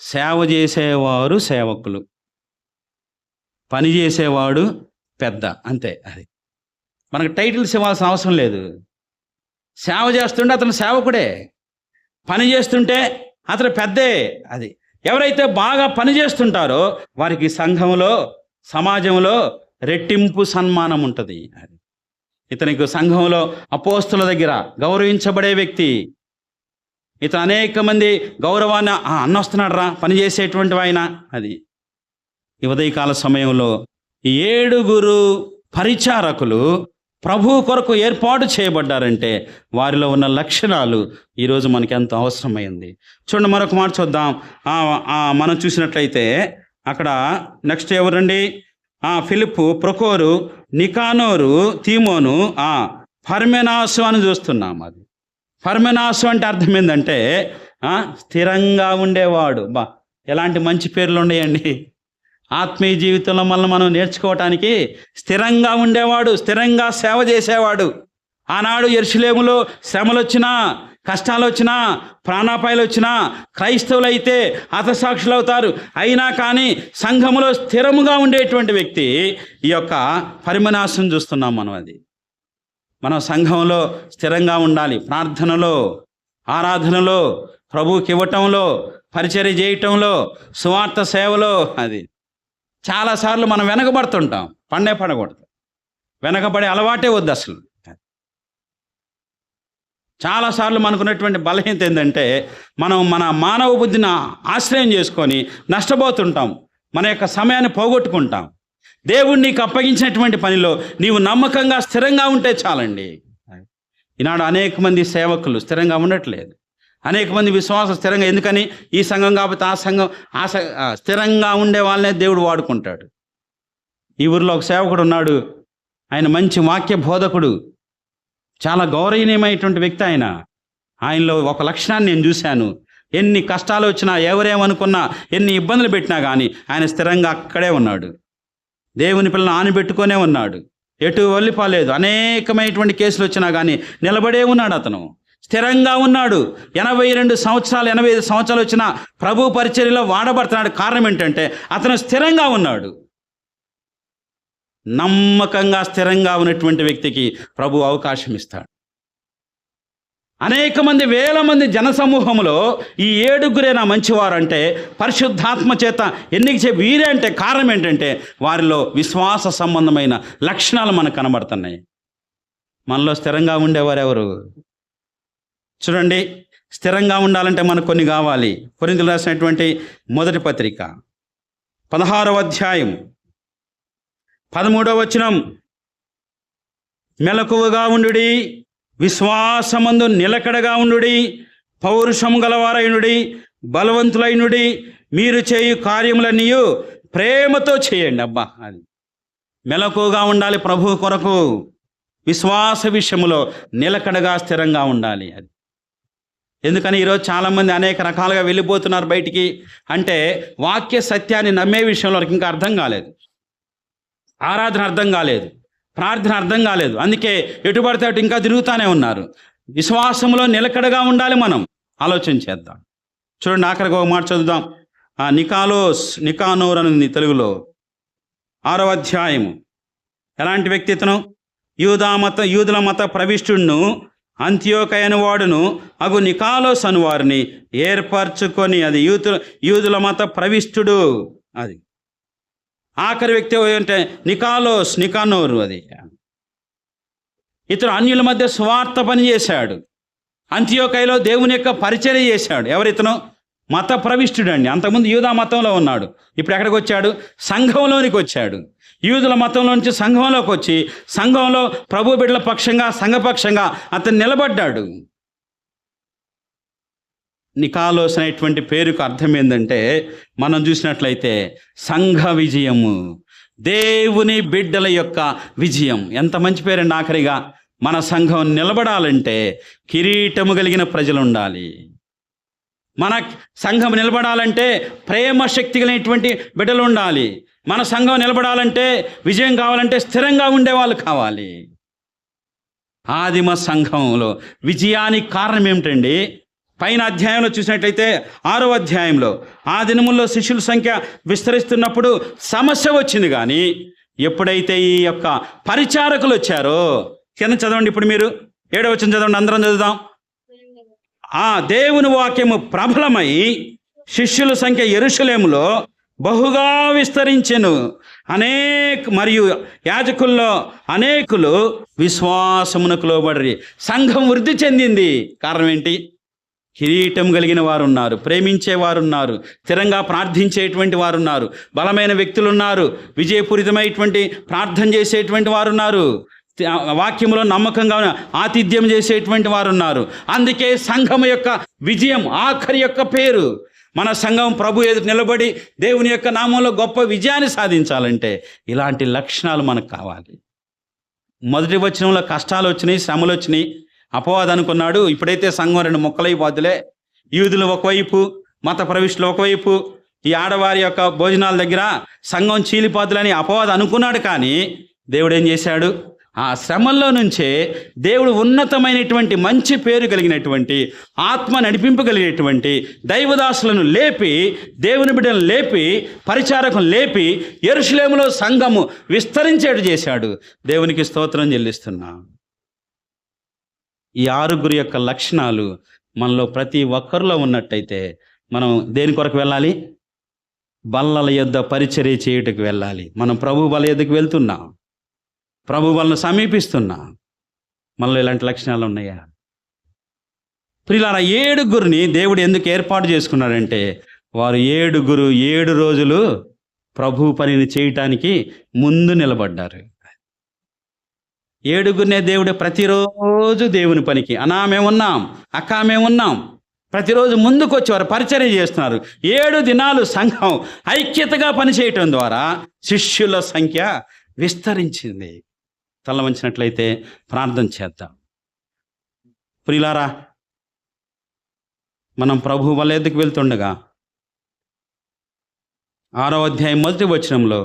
సేవ చేసేవారు సేవకులు, పని చేసేవాడు పెద్ద, అంతే. అది మనకు టైటిల్స్ ఇవ్వాల్సిన అవసరం లేదు. సేవ చేస్తుంటే అతను సేవకుడే, పని చేస్తుంటే అతను పెద్దే. అది ఎవరైతే బాగా పని చేస్తుంటారో వారికి సంఘంలో, సమాజంలో రెట్టింపు సన్మానం ఉంటుంది. అది ఇతనికి సంఘంలో అపోస్తుల దగ్గర గౌరవించబడే వ్యక్తి. ఇతను అనేక మంది గౌరవాన్ని అన్న వస్తున్నాడు రా పనిచేసేటువంటి ఆయన. అది ఈ ఉదయకాల సమయంలో 7 పరిచారకులు ప్రభు కొరకు ఏర్పాటు చేయబడ్డారంటే వారిలో ఉన్న లక్షణాలు ఈరోజు మనకి ఎంతో అవసరమైంది. చూడండి, మరొక మాట చూద్దాం. మనం చూసినట్లయితే అక్కడ నెక్స్ట్ ఎవరండి? ఫిలిప్పు, ప్రొకోరు, నికానోరు, తీమోను, పర్మెనాసు అని చూస్తున్నాం. అది పర్మెనాసు అంటే అర్థం ఏంటంటే స్థిరంగా ఉండేవాడు. ఎలాంటి మంచి పేర్లు ఉన్నాయండి ఆత్మీయ జీవితంలో మనం నేర్చుకోవటానికి. స్థిరంగా ఉండేవాడు, స్థిరంగా సేవ చేసేవాడు. ఆనాడు యెరూషలేములో శ్రమలు వచ్చినా, కష్టాలు వచ్చినా, ప్రాణాపాయాలు వచ్చినా క్రైస్తవులు అయితే హతసాక్షులు అవుతారు. అయినా కానీ సంఘములో స్థిరముగా ఉండేటువంటి వ్యక్తి ఈ యొక్క పర్మెనాసును చూస్తున్నాం మనం. అది మనం సంఘంలో స్థిరంగా ఉండాలి. ప్రార్థనలో, ఆరాధనలో, ప్రభువుకి ఇవ్వటంలో, పరిచర్య చేయటంలో, సువార్త సేవలో. అది చాలాసార్లు మనం వెనకబడుతుంటాం. పడకూడదు, వెనకబడే అలవాటే వద్దు అసలు. చాలాసార్లు మనకున్నటువంటి బలహీనత ఏంటంటే మనం మన మానవ బుద్ధిని ఆశ్రయం చేసుకొని నష్టపోతుంటాం, మన యొక్క సమయాన్ని పోగొట్టుకుంటాం. దేవుడు నీకు అప్పగించినటువంటి పనిలో నీవు నమ్మకంగా స్థిరంగా ఉంటే చాలండి. ఈనాడు అనేక మంది సేవకులు స్థిరంగా ఉండట్లేదు. అనేక మంది విశ్వాసం స్థిరంగా, ఎందుకని ఈ సంఘం కాబట్టి ఆ సంఘం, స్థిరంగా ఉండే వాళ్ళనే దేవుడు వాడుకుంటాడు. ఈ ఊరిలో ఒక సేవకుడు ఉన్నాడు. ఆయన మంచి వాక్య బోధకుడు, చాలా గౌరవనీయమైనటువంటి వ్యక్తి. ఆయనలో ఒక లక్షణాన్ని నేను చూశాను. ఎన్ని కష్టాలు వచ్చినా, ఎవరేమనుకున్నా, ఎన్ని ఇబ్బందులు పెట్టినా కానీ ఆయన స్థిరంగా అక్కడే ఉన్నాడు. దేవుని పిల్లలను ఆనిపెట్టుకునే ఉన్నాడు. ఎటు వెళ్ళిపోలేదు. అనేకమైనటువంటి కేసులు వచ్చినా కానీ నిలబడే ఉన్నాడు. అతను స్థిరంగా ఉన్నాడు. 82 సంవత్సరాలు, 85 సంవత్సరాలు వచ్చినా ప్రభు పరిచర్యలో వాడబడుతున్నాడు. కారణం ఏంటంటే అతను స్థిరంగా ఉన్నాడు. నమ్మకంగా స్థిరంగా ఉన్నటువంటి వ్యక్తికి ప్రభు అవకాశం ఇస్తాడు. అనేక మంది, వేల మంది జనసమూహంలో ఈ 7 నా మంచివారు అంటే పరిశుద్ధాత్మ చేత ఎన్నిక వీరే అంటే కారణం ఏంటంటే వారిలో విశ్వాస సంబంధమైన లక్షణాలు మనకు కనబడుతున్నాయి. మనలో స్థిరంగా ఉండేవారు ఎవరు? చూడండి, స్థిరంగా ఉండాలంటే మనకు కొన్ని కావాలి. కొరింథీయులకు రాసినటువంటి 1 పత్రిక 16వ అధ్యాయం 13వ వచనం, మెలకువగా ఉండుడి, విశ్వాసమందు నిలకడగా ఉండుడి, పౌరుషం గలవారైనుడి, బలవంతులైనుడి, మీరు చేయు కార్యములన్నీయు ప్రేమతో చేయండి. అబ్బా, అది మెలకుగా ఉండాలి. ప్రభు కొరకు విశ్వాస విషయంలో నిలకడగా స్థిరంగా ఉండాలి. అది ఎందుకని ఈరోజు చాలామంది అనేక రకాలుగా వెళ్ళిపోతున్నారు బయటికి అంటే వాక్య సత్యాన్ని నమ్మే విషయంలో వారికి ఇంకా అర్థం కాలేదు, ఆరాధన అర్థం కాలేదు, ప్రార్థన అర్థం కాలేదు. అందుకే ఎటు పడితే అటు ఇంకా తిరుగుతూనే ఉన్నారు. విశ్వాసంలో నిలకడగా ఉండాలి. మనం ఆలోచన చేద్దాం. చూడండి, ఆఖరికి ఒక మాట చదువుదాం. నికానోర్ అని ఉంది తెలుగులో, 6వ అధ్యాయము. ఎలాంటి వ్యక్తి ఇతను? యూదుల మత ప్రవిష్టుడును అంత్యోకయ అను వాడును అగు నికాలోస్ అను వారిని ఏర్పరచుకొని, అది యూదుల మత ప్రవిష్టుడు. అది ఆఖరి వ్యక్తి అంటే నికానోరు. అది ఇతను అన్యుల మధ్య స్వార్థ పని చేశాడు. అంత్యోకయలో దేవుని యొక్క పరిచర్య చేశాడు. ఎవరితను? మత ప్రవిష్టుడు అండి. అంతకుముందు యూదా మతంలో ఉన్నాడు. ఇప్పుడు ఎక్కడికి వచ్చాడు? సంఘంలోనికి వచ్చాడు. యూదుల మతంలో నుంచి సంఘంలోకి వచ్చి సంఘంలో ప్రభు బిడ్డల పక్షంగా, సంఘపక్షంగా అతను నిలబడ్డాడు. నికాలోస్ అనేటువంటి పేరుకు అర్థం ఏంటంటే, మనం చూసినట్లయితే సంఘ విజయము, దేవుని బిడ్డల యొక్క విజయం. ఎంత మంచి పేరండి. ఆఖరిగా మన సంఘం నిలబడాలంటే కిరీటము కలిగిన ప్రజలు ఉండాలి. మన సంఘం నిలబడాలంటే ప్రేమ శక్తి కలిగినటువంటి బిడ్డలు ఉండాలి. మన సంఘం నిలబడాలంటే, విజయం కావాలంటే స్థిరంగా ఉండేవాళ్ళు కావాలి. ఆదిమ సంఘంలో విజయానికి కారణం ఏమిటండి? పైన అధ్యాయంలో చూసినట్లయితే 6వ అధ్యాయంలో, ఆ దినముల్లో శిష్యుల సంఖ్య విస్తరిస్తున్నప్పుడు సమస్య వచ్చింది. కానీ ఎప్పుడైతే ఈ యొక్క పరిచారకులు వచ్చారో, కింద చదవండి. ఇప్పుడు మీరు 7వ వచనం చదవండి, అందరం చదువుదాం. దేవుని వాక్యము ప్రబలమై శిష్యుల సంఖ్య యెరూషలేములో బహుగా విస్తరించెను. మరియు యాజకుల్లో అనేకులు విశ్వాసమునకు లోబడి సంఘం వృద్ధి చెందింది. కారణం ఏంటి? కిరీటం కలిగిన వారు ఉన్నారు, ప్రేమించేవారు ఉన్నారు, స్థిరంగా ప్రార్థించేటువంటి వారు ఉన్నారు, బలమైన వ్యక్తులు ఉన్నారు, విజయపూరితమైనటువంటి ప్రార్థన చేసేటువంటి వారు ఉన్నారు, వాక్యంలో నమ్మకంగా ఆతిథ్యం చేసేటువంటి వారు ఉన్నారు. అందుకే సంఘం యొక్క విజయం, ఆఖరి యొక్క పేరు. మన సంఘం ప్రభు ఎదుట నిలబడి దేవుని యొక్క నామంలో గొప్ప విజయాన్ని సాధించాలంటే ఇలాంటి లక్షణాలు మనకు కావాలి. మొదటి వచనంలో కష్టాలు వచ్చినాయి, శ్రమలు వచ్చినాయి. అపవాది అనుకున్నాడు, ఇప్పుడైతే సంఘం 2 ముక్కలైపోతులే, యూదులు ఒకవైపు, మత ప్రవిష్టులు ఒకవైపు, ఈ ఆడవారి యొక్క భోజనాల దగ్గర సంఘం చీలిపోతులని అపవాది అనుకున్నాడు. కానీ దేవుడు ఏం చేశాడు? ఆ శ్రమల్లో నుంచే దేవుడు ఉన్నతమైనటువంటి మంచి పేరు కలిగినటువంటి, ఆత్మ నడిపింపు కలిగినటువంటి దైవదాసులను లేపి, దేవుని బిడ్డలను లేపి, పరిచారకులను లేపి యెరూషలేములో సంఘము విస్తరించేటు చేశాడు. దేవునికి స్తోత్రం చెల్లిస్తున్నా. ఈ 6 యొక్క లక్షణాలు మనలో ప్రతి ఒక్కరిలో ఉన్నట్టయితే మనం దేని కొరకు వెళ్ళాలి? బల్లల యొద్ద పరిచర్య చేయుటకు వెళ్ళాలి. మనం ప్రభు బల యొద్దకు వెళ్తున్నాం, ప్రభు వాళ్ళను సమీపిస్తున్నాం. మనలో ఇలాంటి లక్షణాలు ఉన్నాయా? ప్రియులారా, 7 దేవుడు ఎందుకు ఏర్పాటు చేసుకున్నాడంటే, వారు 7 రోజులు ప్రభు పనిని చేయటానికి ముందు నిలబడ్డారు. 7 దేవుడు ప్రతిరోజు దేవుని పనికి, అన్నా మేమున్నాం, అక్క మేమున్నాం, ప్రతిరోజు ముందుకు వచ్చి వారు పరిచర్య చేస్తున్నారు. 7 దినాలు సంఘం ఐక్యతగా పనిచేయటం ద్వారా శిష్యుల సంఖ్య విస్తరించింది. తల వంచినట్లయితే ప్రార్థన చేద్దాం. ప్రియులారా, మనం ప్రభు వాళ్ళ ఎద్దుకు వెళ్తుండగా 6వ అధ్యాయం మొదటి వచనంలో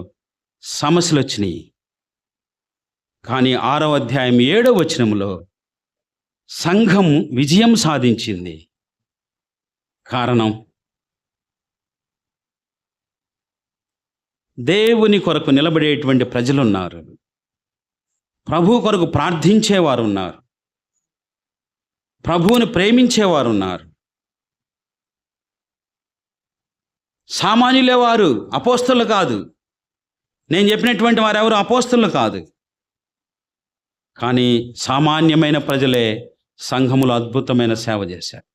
సమస్యలు వచ్చినాయి. కానీ 6వ అధ్యాయం 7వ వచనంలో సంఘం విజయం సాధించింది. కారణం, దేవుని కొరకు నిలబడేటువంటి ప్రజలున్నారు, ప్రభు కొరకు ప్రార్థించేవారు ఉన్నారు, ప్రభువుని ప్రేమించేవారు ఉన్నారు. సామాన్యులే వారు, అపోస్తలు కాదు. నేను చెప్పినటువంటి వారు ఎవరు అపోస్తలు కాదు. కానీ సామాన్యమైన ప్రజలే సంఘములో అద్భుతమైన సేవ చేశారు.